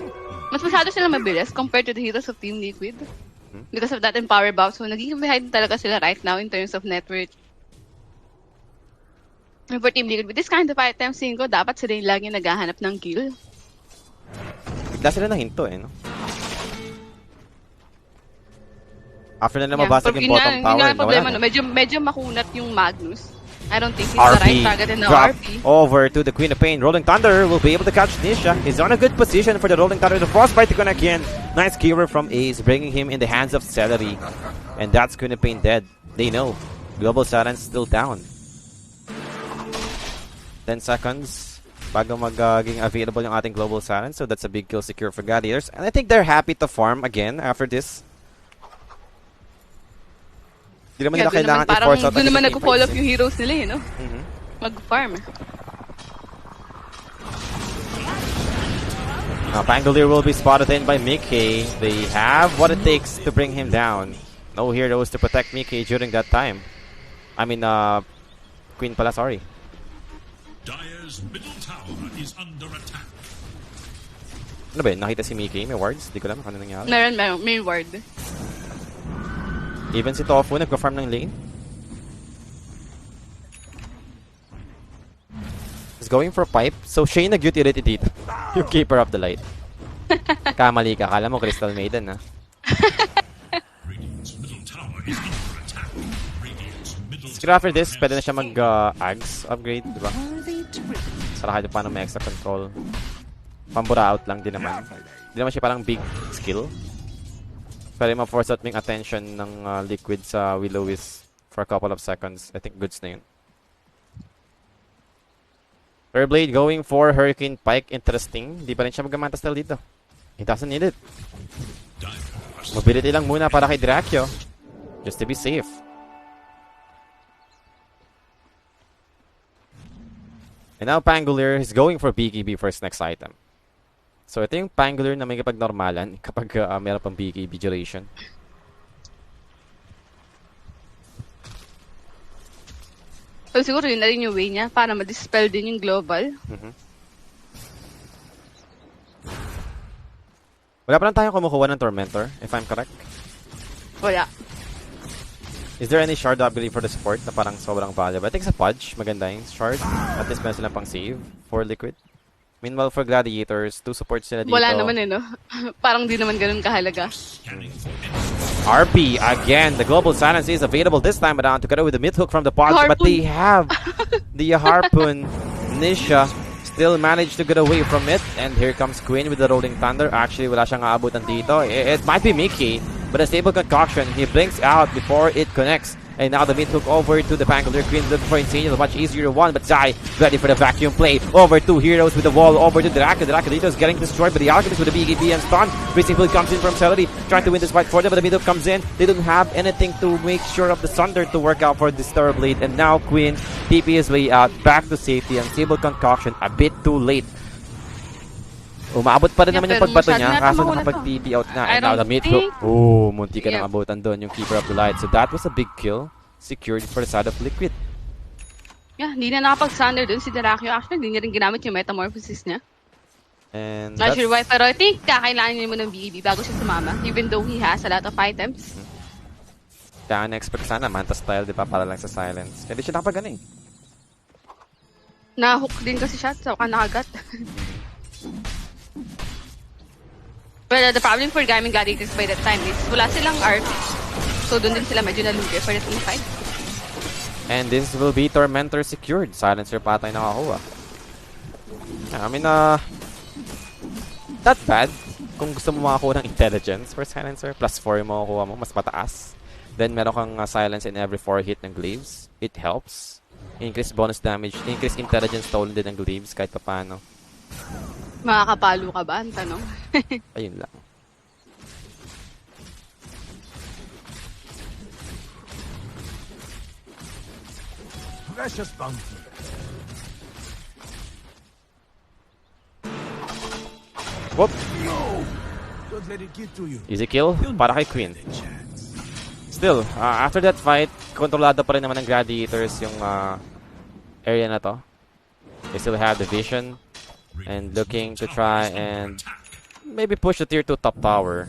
Mas masyado sila mabilis compared to the heroes of Team Liquid. Because of that and power buff. So, naging behind talaga sila right now in terms of network. And for Team Liquid, with this kind of item, ko dapat sila yung lagi naghahanap ng kill. Bigla sila nahinto, eh, no? After na mabasag yung bottom tower, yun nga ang problema, nawala no? Medyo makunat yung Magnus. I don't think he's the right target in the drop RP. over to the Queen of Pain. Rolling Thunder will be able to catch Nisha. He's on a good position for the Rolling Thunder. The Frostbite to connect in. Nice keeper from Ace, bringing him in the hands of Celery. And that's Queen of Pain dead. They know. Global Silence still down. 10 seconds bago maging available yung ating Global Silence. So that's a big kill secure for Gladiators. And I think they're happy to farm again after this. Hindi naman nila kailangan i-force out. Doon naman nag-follow up yung heroes nila no? Mag-farm. Now Pangolier will be spotted in by Mickey. They have what it takes to bring him down. No heroes to protect Mickey during that time. I mean, Queen pala, sorry. Dire's middle tower is under attack. Ano ba yun? Nakita si Mickey? May wards? Di ko alam ano nangyari. Meron. May ward. Even si Tofu nagpa-farm ng lane. He's going for pipe. So Shane nag-utility dito. Yung Keeper of the Light. Kamali ka. Kala mo Crystal Maiden, ha? Radiant's middle tower is under attack. Radiant's middle Siguro after this, pwede na siya mag-Ags upgrade, di ba? Worthy tribute. Para kahit paano may extra control. Pambura out lang din naman. Hindi naman siya parang big skill. Pero ma-force out yung attention ng Liquid sa Will-O-Wisp for a couple of seconds. I think goods na yun. Blade going for Hurricane Pike. Interesting. Di pa rin siya mag-manta style dito. He doesn't need it. Mobility lang muna para kay Draccio. Just to be safe. And now Pangolier is going for BKB for his next item. So ito yung Pangolier na may kapag-normalan kapag meron pang BKB duration. So siguro yun na rin yung way niya para ma-dispel din yung global. Wala pa lang tayong kumukuha ng Tormentor, if I'm correct. Wala. Is there any shard ability for the support na parang sobrang valuable? I think sa Pudge, maganda yung shard. At least meron silang pang save for Liquid. Meanwhile, for Gladiators, 2 supports sila dito. Wala naman no? Parang di naman ganun kahalaga. RP, again, the Global Silence is available this time around together with the mid hook from the Pudge. But they have the Harpoon. Nisha still managed to get away from it. And here comes Queen with the Rolling Thunder. Actually, wala siyang aabutan dito. It might be Mickey, but a stable concoction. He blinks out before it connects. And now the mid hook over to the Pangolier. Queen looking for Insane. It's a much easier one, but Zai ready for the vacuum play. Over 2 heroes with the wall. Over to Draka. Draka is getting destroyed, but the Alchemist with the BKB and stun. Basically comes in from Celery, trying to win this fight for them, but the mid hook comes in. They don't have anything to make sure of the Sunder to work out for this Blade. And now Queen TP his way out, back to safety. Unstable concoction, a bit too late. Umaabot pa rin naman yung pagbato niya, kaso nakapag-TP out na. And now the mid hook. Oh, munti ka nang abutan doon yung Keeper of the Light. So that was a big kill secured for the side of Liquid. Yeah, hindi na nakapag-Sunder dun si Draccio. Actually, hindi niya rin ginamit yung Metamorphosis niya. And not sure why, pero I think kakailangan niya mo ng BEB bago siya sumama. Even though he has a lot of items. Kaya na-expect sana, Manta style, di ba, para lang sa silence. Kaya di siya nakapag-ano eh. Na-hook din kasi siya, so nakagat. But the problem for Gaimin Gladiators by that time is wala silang art. So doon din sila medyo nalugi for the fight. And this will be Tormentor secured. Silencer pa tayo nakakuha. I mean, not bad. Kung gusto mo makakuha ng intelligence for Silencer, plus 4 yung makukuha mo, mas mataas. Then meron kang silence in every 4 hit ng Glaives. It helps. Increase bonus damage, increase intelligence stolen din ng Glaives kahit paano. Makakapalo ka ba? Ang tanong. Ayun lang. Precious bounty. Whoop! No! Don't let it get to you. Easy kill para kay Queen. Still, after that fight, kontrolado pa rin naman ng Gladiators yung area na to. They still have the vision. And looking to try and maybe push the tier 2 top tower.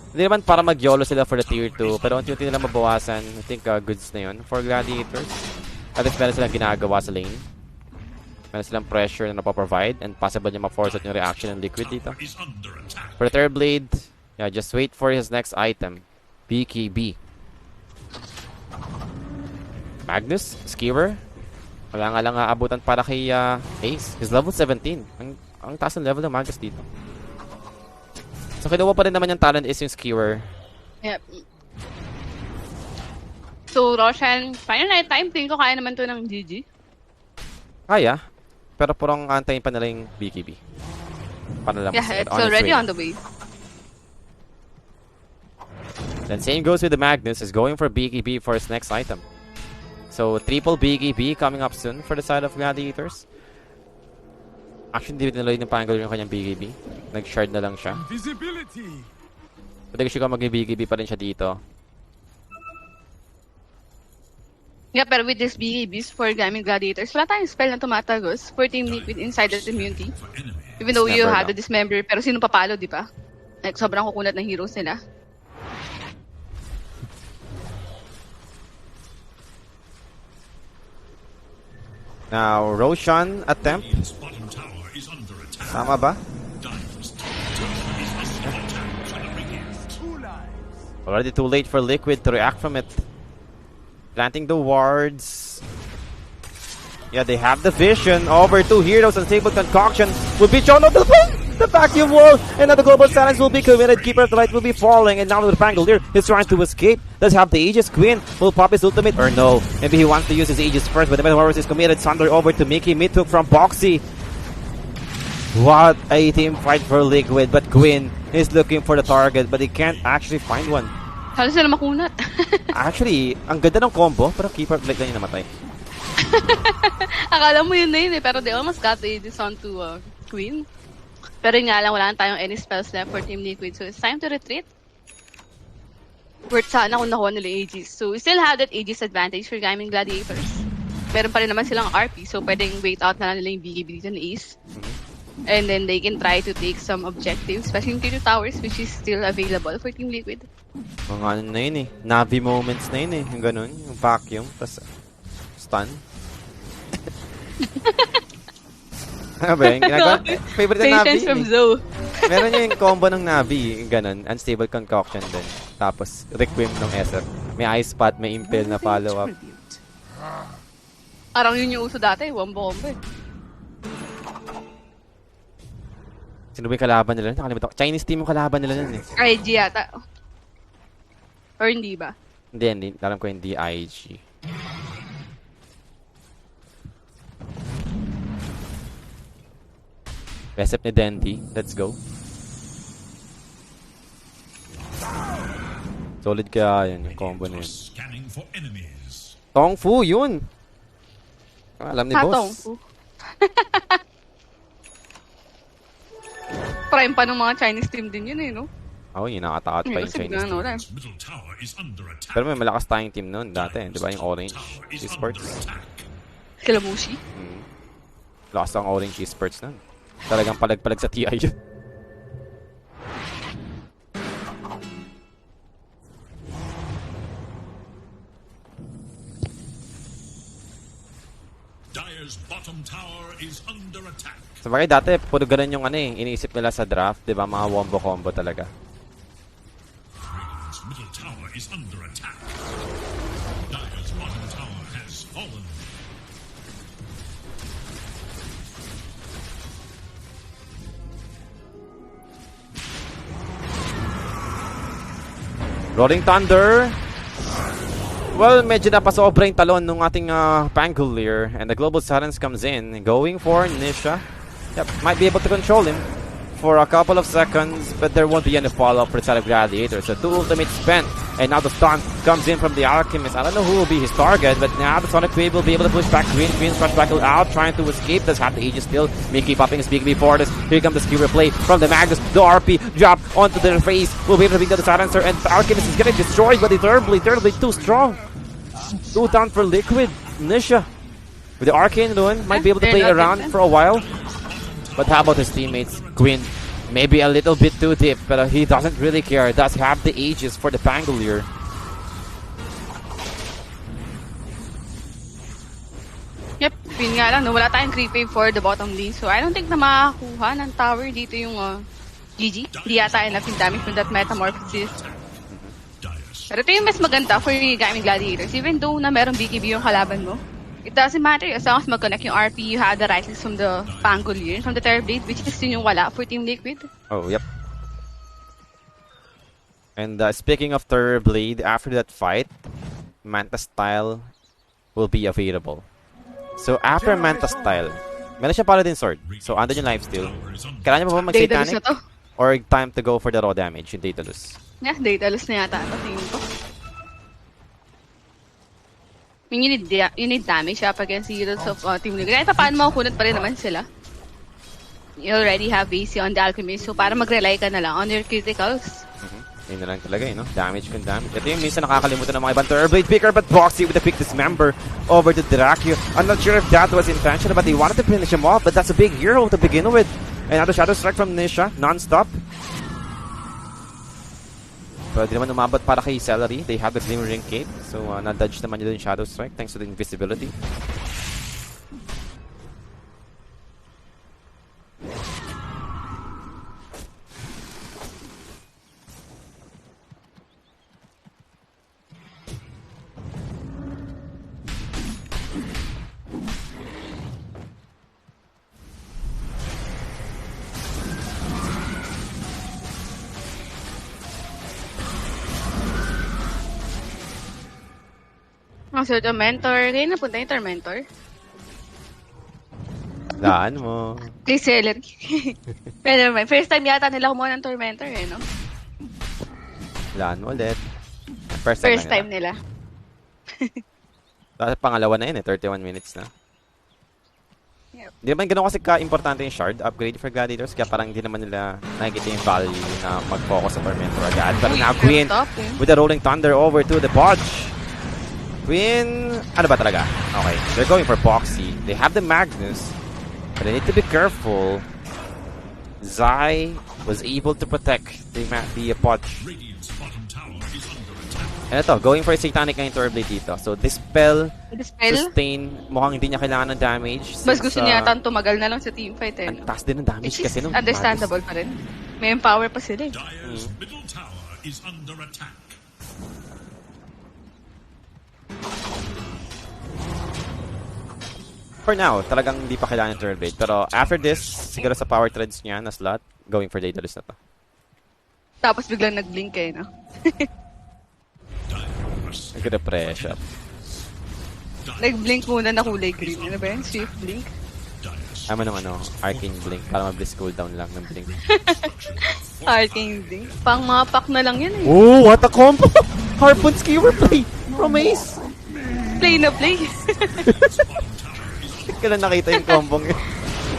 Hindi naman para mag-YOLO sila for the tier 2, pero unti-unti nila mabawasan. I think goods na yun for Gladiators. At least meron silang ginagawa sa lane. Meron silang pressure na napaprovide and possible niya ma-force out yung reaction ng Liquid dito. For the Blade, yeah, just wait for his next item. BKB. Magnus, Skewer. Wala nga lang aabutan para kay Ace. He's level 17. Ang taas ng level ng Magus dito. So kinuha pa rin naman yung talent is yung Skewer. Yep. So, Roshan, final night time. Tingin ko kaya naman to ng GG. Kaya. Pero purong antayin pa nila yung BKB. Para lang Yeah, it's already on the way. Then same goes with the Magnus, is going for BKB for his next item. So triple BKB coming up soon for the side of Gladiators. Actually, hindi nila yung pangle yung kanyang BKB. Nag-shard na lang siya. Invisibility. Pwede siya mag-BKB pa rin siya dito. Yeah, pero with this BKBs for Gaimin Gladiators, wala tayong spell na tumatagos for Team Liquid inside the immunity. Even though you had the dismember, pero sino papalo, di ba? Like, sobrang kukunat ng heroes nila. Now, Roshan attempt. Tama ba? Already too late for Liquid to react from it. Planting the wards. Yeah, they have the vision. Over 2 heroes. Unstable concoction will be shown on the vacuum wall. And now the global silence will be committed. Keeper of the light will be falling. And now the Pangolier is trying to escape. Does have the Aegis. Queen will pop his ultimate or no. Maybe he wants to use his Aegis first. But the Metamorphosis is committed. Thunder over to Mickey. Mid-took from Boxy. What a team fight for Liquid. But Quinn is looking for the target. But he can't actually find one. Halos sila makunat. Actually, ang ganda ng combo. Pero Keeper of the light lang yung namatay. Akala mo yun na yun eh, pero they almost got the Aegis onto Queen. Pero yun nga lang, wala na tayong any spells left for Team Liquid, so it's time to retreat. Worth sana kung nakuha nila Aegis. So we still have that Aegis advantage for Gaimin Gladiators. Meron pa rin naman silang RP, so pwedeng wait out na nila yung BKB dito ni Ace. And then they can try to take some objectives, especially yung Tier 2 towers, which is still available for Team Liquid. Mga ano na yun eh, Navi moments na yun eh, yung ganun, yung vacuum, tas stun. Ano ba yun? Ginagawa? Favorite na Navi. Patience from Zoe. Meron niya yung combo ng Navi, yung ganun, unstable concoction din. Tapos, requiem ng Ether. May ice spot, may impale na follow-up. Parang yun yung uso dati, wombo-wombo eh. Sino ba yung kalaban nila? Nakalimutan ko. Chinese team yung kalaban nila nun eh. IG yata. Or hindi ba? Hindi. Alam ko hindi IG. Recipe ni Denti. Let's go. Solid kaya yun, yung combo na yun. Tong Fu, yun! Alam ni boss. Tong Fu. Prime pa ng mga Chinese team din yun eh, no? Oo, yun, nakataot pa yung Chinese team. Pero may malakas tayong team noon dati, di ba? Yung Orange Esports. Kilamushi. Lakas ang Orange Esports noon. Talagang palag-palag sa TI yun. So bakit dati, puro ganun yung ano eh, iniisip nila sa draft, di ba? Mga wombo combo talaga. Rolling Thunder. Well, medyo napasobra yung talon ng ating Pangolier. And the Global Silence comes in. Going for Nisha. Yep, might be able to control him for a couple of seconds. But there won't be any follow-up for the side of Gladiators. So 2 ultimates spent. And now the stun comes in from the Alchemist. I don't know who will be his target. But now the Sonic Wave will be able to push back Green. Green's rush back out. Trying to escape. Does have the Aegis still. Mickey popping his BKB for this. Here comes the skill replay from the Magnus. The RP drop onto their face. Will be able to beat the Silencer. And the Alchemist is getting destroyed. But terribly too strong. 2 down for Liquid. Nisha with the Arcane Ruin might be able to play around for a while. But how about his teammates? Quinn, maybe a little bit too deep, but he doesn't really care. Does have the Aegis for the Pangolier. Yep, yun nga lang, no? Wala tayong creep wave for the bottom lane. So I don't think na makakuha ng tower dito yung GG. Hindi yata enough yung damage from that Metamorphosis. Pero ito yung mas maganda for yung Gaimin Gladiators. Even though na merong BKB yung kalaban mo, it doesn't matter as long as mag-connect yung RP, you have the right clicks from the Pangolier, from the Terrorblade, which is yun yung wala for Team Liquid. Oh, yep. And speaking of Terrorblade, after that fight, Manta style will be available. So after Manta style, meron siya Paladin Sword. So andun yung lifesteal. Kailangan niya pa ba Daedalus mag-Satanic? na to. Or time to go for the raw damage, yung Daedalus? Yeah, Daedalus na yata ito. Tingin ko. You need damage up against heroes of Team Liquid. Kahit paano makukunat pa rin naman sila. You already have AC on the Alchemist, so para mag-rely ka na lang on your criticals. Yun na lang talaga no? Damage kung damage. Ito yung minsan nakakalimutan ng mga ibang Turblade picker, but Boxy with the pick dismember over to Dracula. I'm not sure if that was intentional, but they wanted to finish him off, but that's a big hero to begin with. Another Shadow Strike from Nisha, non-stop. Pero di naman umabot para kay Celery. They have the Glimmering Cape, so na-dodge naman nila yung Shadow Strike thanks to the invisibility. So, the mentor. Kaya napunta yung Tormentor. Daan mo. Kay Celery. Pero naman, first time yata nila kumuha ng Tormentor no? Daan mo ulit. First time nila. Tapos pangalawa na yun 31 minutes na. Yep. Hindi naman ganun kasi ka-importante yung shard upgrade for Gladiators, kaya parang hindi naman nila nakikita yung value na mag-focus sa Tormentor agad. Pero now Queen with the Rolling Thunder over to the Podge. Queen, ano ba talaga? Okay, they're going for Boxy. They have the Magnus, but they need to be careful. Zai was able to protect the Podge. And ito, going for a Satanic ngayon Turblade dito. So, Dispel, Sustain, mukhang hindi niya kailangan ng damage. Mas gusto niya yata tumagal na lang sa teamfight Ang taas din ng damage kasi nung understandable pa rin. May empower pa sila Dire's middle tower is under attack. For now, talagang hindi pa kailangan yung Turblade. Pero after this, siguro sa power treads niya na slot, going for Daedalus na to. Tapos biglang nag-blink no? Good pressure. Nag-blink muna na kulay green. Ano ba yun? Swift blink? Tama nung Arcane Blink para mabilis cooldown lang ng blink. Arcane blink. Pang mga pack na lang yun Oh, what a combo! Harpoon skewer play from Ace! Play na play. Hindi ka na nakita yung combo yun.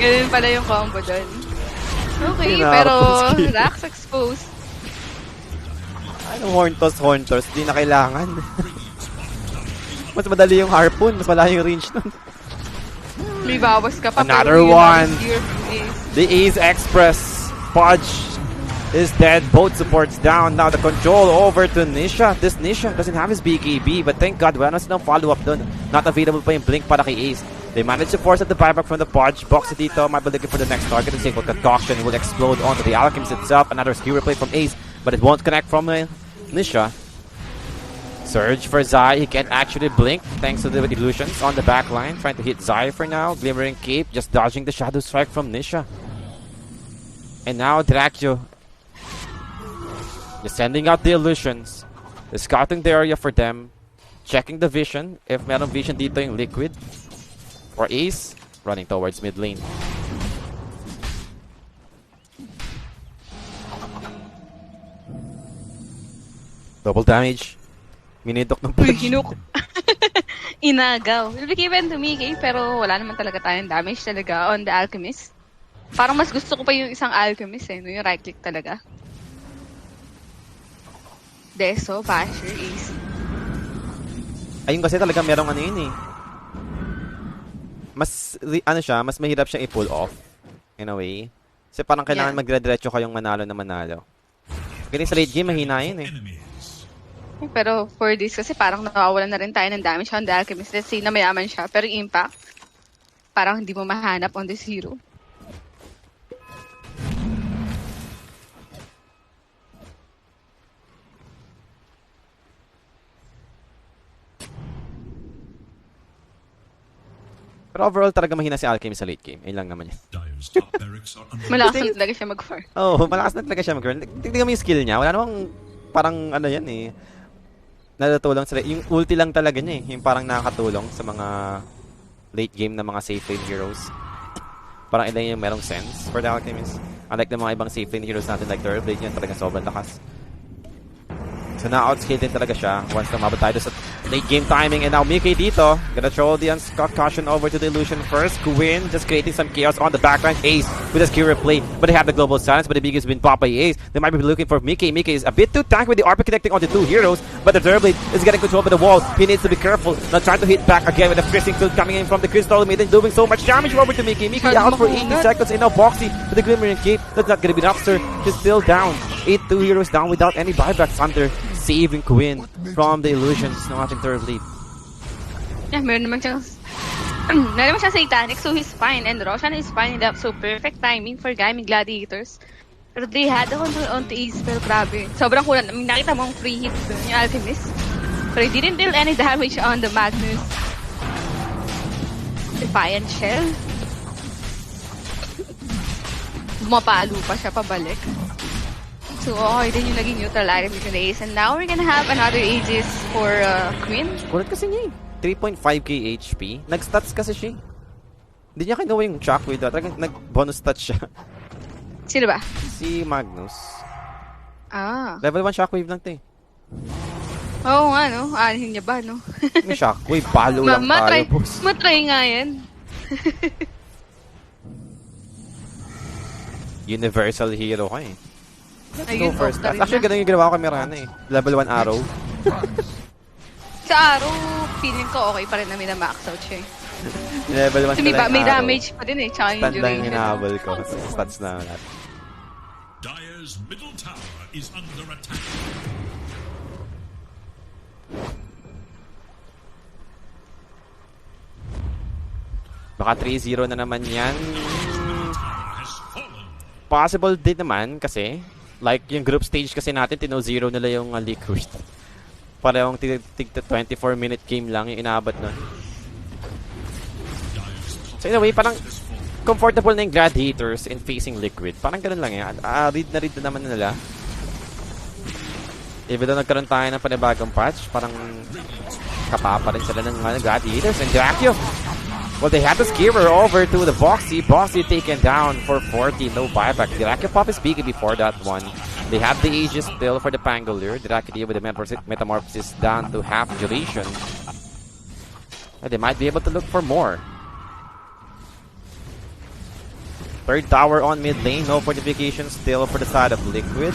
Ganun pala yung combo doon. Okay, Hinarap pero yung skill. Rax exposed. Anong horn toss, di na kailangan. Mas madali yung harpoon, mas malayo yung range nun. May bawas ka pa. Another pero one. Ace. The Ace Express. Podge is dead. Both supports down. Now the control over to Nisha. This Nisha doesn't have his BKB, but thank God wala na silang follow-up dun. Not available pa yung blink para kay Ace. They managed to force out the buyback from the Podge. Boxy dito might be looking for the next target. The Sacred Concoction will explode onto the Alchemist itself. Another skewer play from Ace, but it won't connect from Nisha. Surge for Zai. He can't actually blink thanks to the illusions on the back line. Trying to hit Zai for now. Glimmering Cape just dodging the Shadow Strike from Nisha. And now Dracula just sending out the illusions. They're scouting the area for them. Checking the vision. If meron vision dito yung Liquid. Or Ace. Running towards mid lane. Double damage. Minidok ng Uy, punch. hinuk. Inagaw. Will be given to me, pero wala naman talaga tayong damage talaga on the Alchemist. Parang mas gusto ko pa yung isang Alchemist no? Yung right click talaga. Deso, Basher, Ace. Ayun kasi talaga merong yun eh. Mas, mas mahirap siyang i-pull off. In a way. Kasi parang kailangan magdire-diretso kayong manalo na manalo. Kasi sa late game, mahina yun eh. Pero for this, kasi parang nawawalan na rin tayo ng damage on the Alchemist. Let's say na mayaman siya, pero yung impact, parang hindi mo mahanap on this hero. Pero overall talaga mahina si Alchemy sa late game. Ayun lang naman yan. Malakas na talaga siya mag-farm. Oo, malakas na talaga siya mag-farm. Tignan mo yung skill niya. Wala namang parang yan eh. natutulong sila. Yung ulti lang talaga niya eh. Yung parang nakakatulong sa mga late game na mga safe lane heroes. Parang ilan yung merong sense for the Alchemist. Unlike the mga ibang safe lane heroes natin like Turtle yun talaga sobrang lakas. So na-outscale din talaga siya once na mabot tayo sa late game timing. And now Mickey dito, gonna throw the concussion over to the Illusion first. Quinn just creating some chaos on the backline. Ace with a skill replay, but they have the global silence, but the biggest win pop by Ace. They might be looking for Mickey. Mickey is a bit too tanky with the RP connecting on the two heroes, but the Turtle is getting control of the wall. He needs to be careful, not trying to hit back again with a freezing field coming in from the Crystal Maiden, doing so much damage over to Mickey. Mickey out for 80 seconds, and now Boxy with the Glimmering Cape. That's not gonna be enough, sir. He's still down. 8-2 heroes down without any buybacks under. Saving Quinn from the illusions ng ating third lead. Yeah, meron naman siyang Satanic, so he's fine. And Roshan is fine enough, so perfect timing for Gaimin Gladiators. Pero they had the control on the East, pero grabe. Sobrang kulang. Nakita mo ang free hit doon, yung Alchemist. But he didn't deal any damage on the Magnus. Defiant Shell. Bumapalo pa siya pabalik. So, okay din yung naging neutral item ni Ace. And now we're gonna have another Aegis for Quinn. Kulit kasi niya eh. 3.5k HP. Nag-stats kasi siya. Hindi niya kinuha yung shockwave. Talagang nag-bonus stats siya. Sino ba? Si Magnus. Ah. Level 1 shockwave lang ito eh. Oo nga, no? Anihin niya ba, no? Yung shockwave, palo lang tayo, boss. Matry nga yan. Universal hero ka eh. Let's Ayun, go first. Octa rin Actually, na. ganun yung ginawa ko kay Mirana eh. Level 1 arrow. Sa araw, feeling ko okay pa rin na minamax out siya eh. Level 1 Kasi pala yung may arrow. damage pa din eh, tsaka yung Stand lang yung duration. hinahabol ko. Stats na natin. Dire's middle tower is under attack. Baka 3-0 na naman yan. Has fallen. Possible din naman kasi like yung group stage kasi natin tino-0 nila yung Liquid. Parehong 24-minute game lang yung inaabot nun. So in a way, parang comfortable na yung Gladiators in facing Liquid. Parang ganun lang yan. Read na naman nila. Even though nagkaroon tayo ng panibagong patch, parang kapapa rin sila ng Gladiators. And Dracula, well, they had to skewer over to the Boxy. Boxy taken down for 40. No buyback. Dracula pop is big before that one. They have the Aegis still for the Pangolier. Dracula with the Metamorphosis down to half duration. And they might be able to look for more. Third tower on mid lane. No fortification still for the side of Liquid.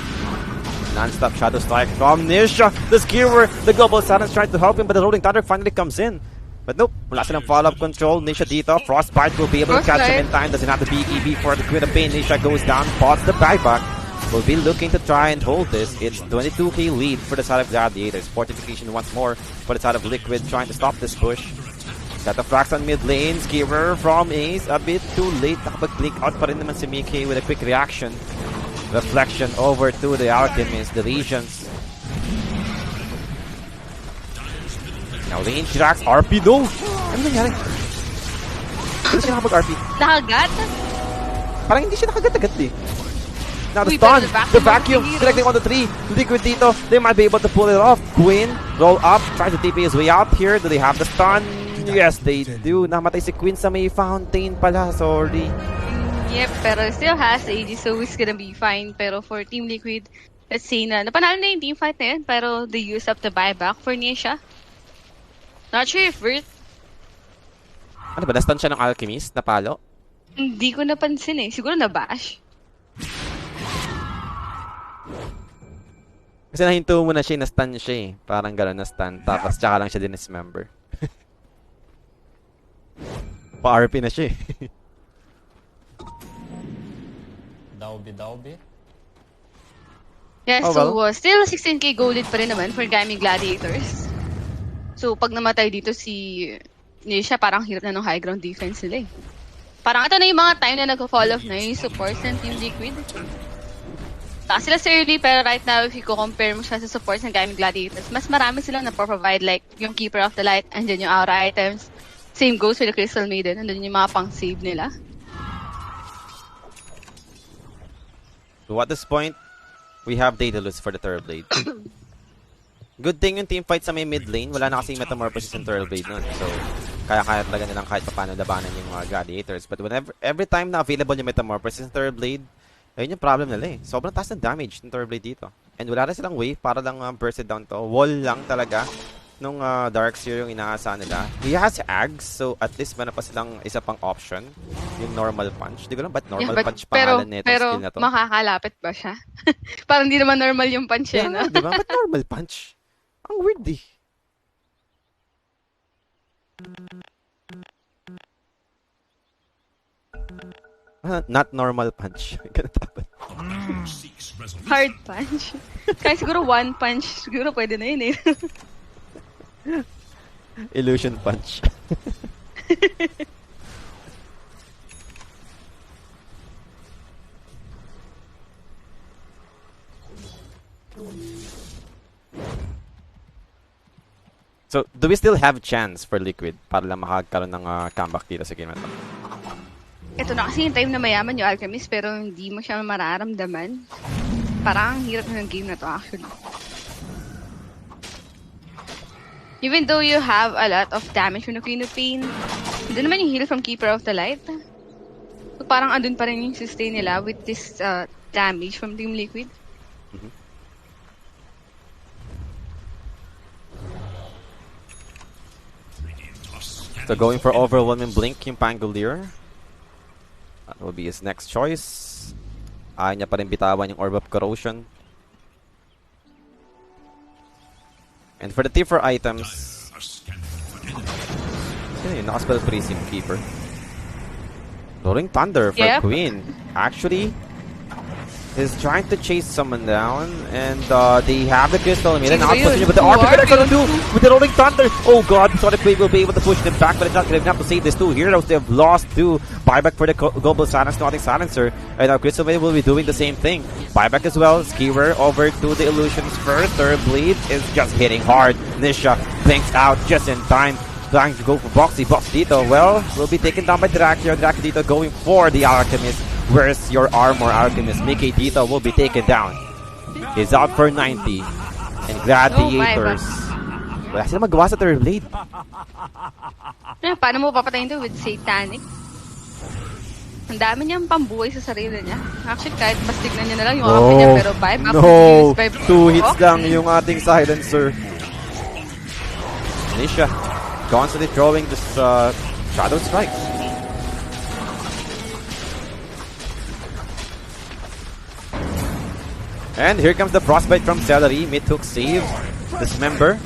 Non-stop shadow strike from Nisha. The skewer, the global silence trying to help him, but the rolling thunder finally comes in. But nope, wala silang follow-up control. Nisha dito, Frostbite will be able to catch him in time. Doesn't have the BEB for the Queen of Pain. Nisha goes down, pots the buyback. Will be looking to try and hold this. It's 22k lead for the side of Gladiators. Fortification once more for the side of Liquid, trying to stop this push. Got the frags on mid lane. Skewer from Ace. A bit too late. Nakapag-blink out pa rin naman si Mickey with a quick reaction. Reflection over to the Alchemist. The Legions. Now the Inchirax. RP though. Ano nangyari? Hindi siya nakapag-RP. Nakagat? Parang hindi siya nakagat-agat eh. Now the Uy, stun. pero The vacuum. Connecting on the 3. Liquid dito. They might be able to pull it off. Quinn. Roll up. Tries to TP his way out here. Do they have the stun? Yes, they do. Namatay si Quinn sa may fountain pala. Sorry. Yep, pero still has AD, so he's gonna be fine. Pero for Team Liquid, let's see na. Napanalo na yung team fight na yun, pero they use up the buyback for Nisha. Not sure if Bert, Ano ba? Na-stun siya ng Alchemist? Napalo? hindi ko napansin eh. Siguro na-bash. Kasi nahinto mo na siya, na-stun siya eh. Parang gano'n na-stun. Tapos tsaka lang siya dismember. Pa-RP na siya eh. Daubi. Yeah, Oh, so well. still 16k golded pa rin naman for Gaimin Gladiators. So pag namatay dito si Nisha, parang hirap na ng high ground defense nila eh. Parang ito na yung mga time na nag-fall off na yung supports ng Team Liquid. Taas sila sa early, pero right now, if you compare mo siya sa supports ng Gaimin Gladiators, mas marami silang na-provide, like yung Keeper of the Light, andyan yung aura items. Same goes with the Crystal Maiden, andyan yung mga pang-save nila. So at this point, we have Daedalus for the third blade. Good thing yung team fight sa may mid lane, wala na kasing Metamorphosis and Turtle Blade nun. So, kaya talaga nilang kahit paano labanan yung mga Gladiators. But every time na available yung Metamorphosis and Turtle Blade, ayun yung problem nila eh. Sobrang taas ng damage ng Turtle Blade dito. And wala na silang wave para lang burst it down to. Wall lang talaga nung Darkseer yung inaasahan nila. He has Ags, so at least meron pa silang isa pang option. Yung normal punch. Di ko lang ba't normal punch pangalan nito skill na to. Pero makakalapit ba siya? Parang di naman normal yung punch Yeah, no? di ba? Ba't normal punch? Ang weird eh. Not normal punch. Hard punch. Kaya siguro one punch, siguro pwede na yun eh. Illusion punch. So, do we still have chance for Liquid para lang makakaroon ng comeback dito sa game na to? Ito na kasi yung time na mayaman yung Alchemist pero hindi mo siya mararamdaman. Parang ang hirap ng game na to actually. Even though you have a lot of damage from the Queen of Pain, hindi naman yung heal from Keeper of the Light. So parang andun pa rin yung sustain nila with this damage from Team Liquid. Mm-hmm. So going for Overwhelming Blink yung Pangolier. That will be his next choice. Ayaw niya pa rin bitawan yung Orb of Corrosion. And for the tier 4 items, yun, nakaspell freeze yung Keeper. Rolling Thunder for Queen. Actually, is trying to chase someone down, and they have the crystal. I mean, an outposition, but the RP, what are they gonna do with the Rolling Thunder? Oh god, Sonic Wave will be able to push them back, but it's not gonna be enough to save these two heroes. They've lost two. Buyback for the Global Silence, nothing Silencer, and now Crystal Wave will be doing the same thing. Buyback as well, Skewer over to the Illusions first. Third Bleed is just hitting hard. Nisha blinks out just in time. Trying to go for Boxy. Boxy dito, well, will be taken down by Dracula. Dracula dito going for the Alchemist. Where's your armor, Alchemist? Mickey dito will be taken down. He's out for 90. And Gladiators. Wala sila magawa sa third blade. Paano mo papatayin to with Satanic? Ang dami niyang pambuhay sa sarili niya. Actually, kahit mas tignan niya na lang yung akin niya, pero vibe up no! 2 hits lang yung ating silencer. Nisha constantly throwing this Shadow Strike. And here comes the Frostbite from Celery. Mid-hook save. Dismember.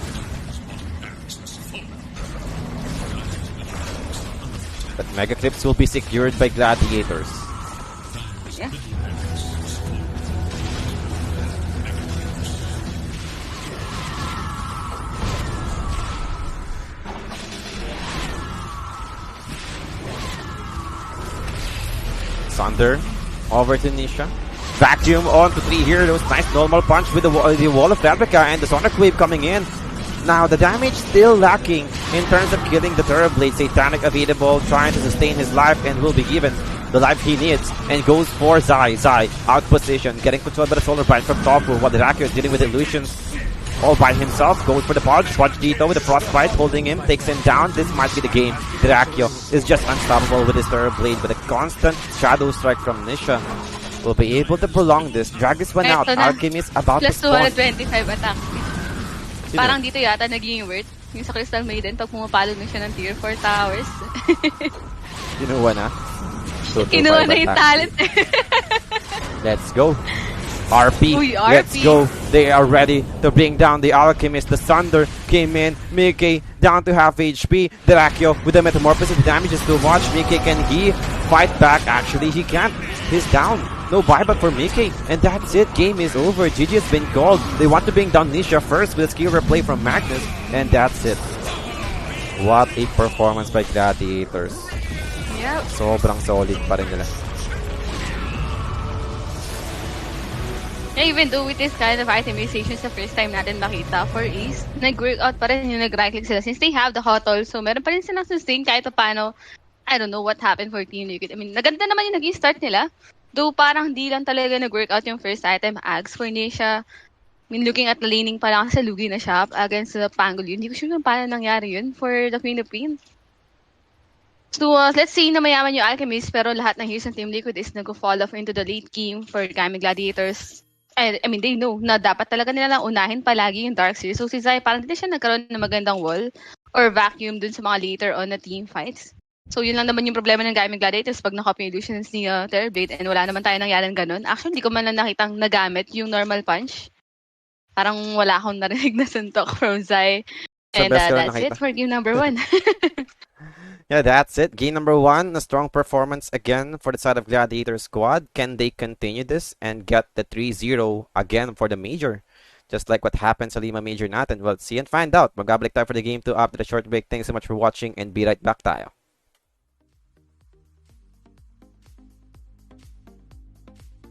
But Mega Clips will be secured by Gladiators. Yeah. Thunder over to Nisha. Vacuum on to 3 heroes. Nice normal punch with the wall of Replica and the Sonic Wave coming in. Now the damage still lacking in terms of killing the Turtle Blade. Satanic available, trying to sustain his life and will be given the life he needs. And goes for Zai. Zai out position, getting controlled by the Solar Bind from Tofu while the Dracula is dealing with illusions. All by himself, goes for the Podge. Podge Dito with the Frostbite, holding him, takes him down. This might be the game. Dracula is just unstoppable with his Turtle Blade, with a constant Shadow Strike from Nisha. Will be able to prolong this. Drag this one out. Alchemist about plus to spawn. Plus 225 attack. Parang dito yata naging worth. Yung sa Crystal Maiden, pag pumapalo na siya ng tier 4 towers. Kinuha na. Kinuha na yung talent. Let's go. RP. Uy, Let's go. They are ready to bring down the Alchemist. The Thunder came in. Mickey down to half HP. Dracula with the Metamorphosis. The damage is too much. Mickey, can he fight back? Actually, he can't. He's down. No buyback for Mickey. And that's it. Game is over. GG has been called. They want to bring down Nisha first with a skill replay from Magnus. And that's it. What a performance by Gladiators. Yep. Sobrang solid pa rin nila. Yeah, even though with this kind of itemization sa first time natin makita for Ace, nag-workout pa rin yung nag-right click sila since they have the HOTL. So meron pa rin silang sustain kahit paano. I don't know what happened for Team Liquid. I mean, naganda naman yung naging start nila. Though parang di lang talaga nag-workout yung first item. Ags for Nisha. mean, looking at the laning pa lang kasi lugi na siya against the Pangolin. Hindi ko sure kung paano nangyari yun for the Queen of Pain. So, let's say na mayaman yung Alchemist pero lahat ng heroes ng Team Liquid is nag-fall off into the late game for Gaimin Gladiators. I mean, they know na dapat talaga nila lang unahin palagi yung Dark Series. So, si Zai parang hindi siya nagkaroon ng magandang wall or vacuum dun sa mga later on na team fights. So, yun lang naman yung problema ng Gaimin Gladiators pag na-copy illusions ni Terrorblade and wala naman tayo nangyaring ganun. Actually, hindi ko man lang nakitang nagamit yung normal punch. Parang wala akong narinig na suntok from Zai. Sa And best ko lang that's nakita. it for game number 1. Yeah, that's it. Game number 1, a strong performance again for the side of Gladiator squad. Can they continue this and get the 3-0 again for the major? Just like what happened sa Lima Major natin. Well, see and find out. Magbabalik tayo for the game 2 after the short break. Thanks so much for watching and be right back tayo.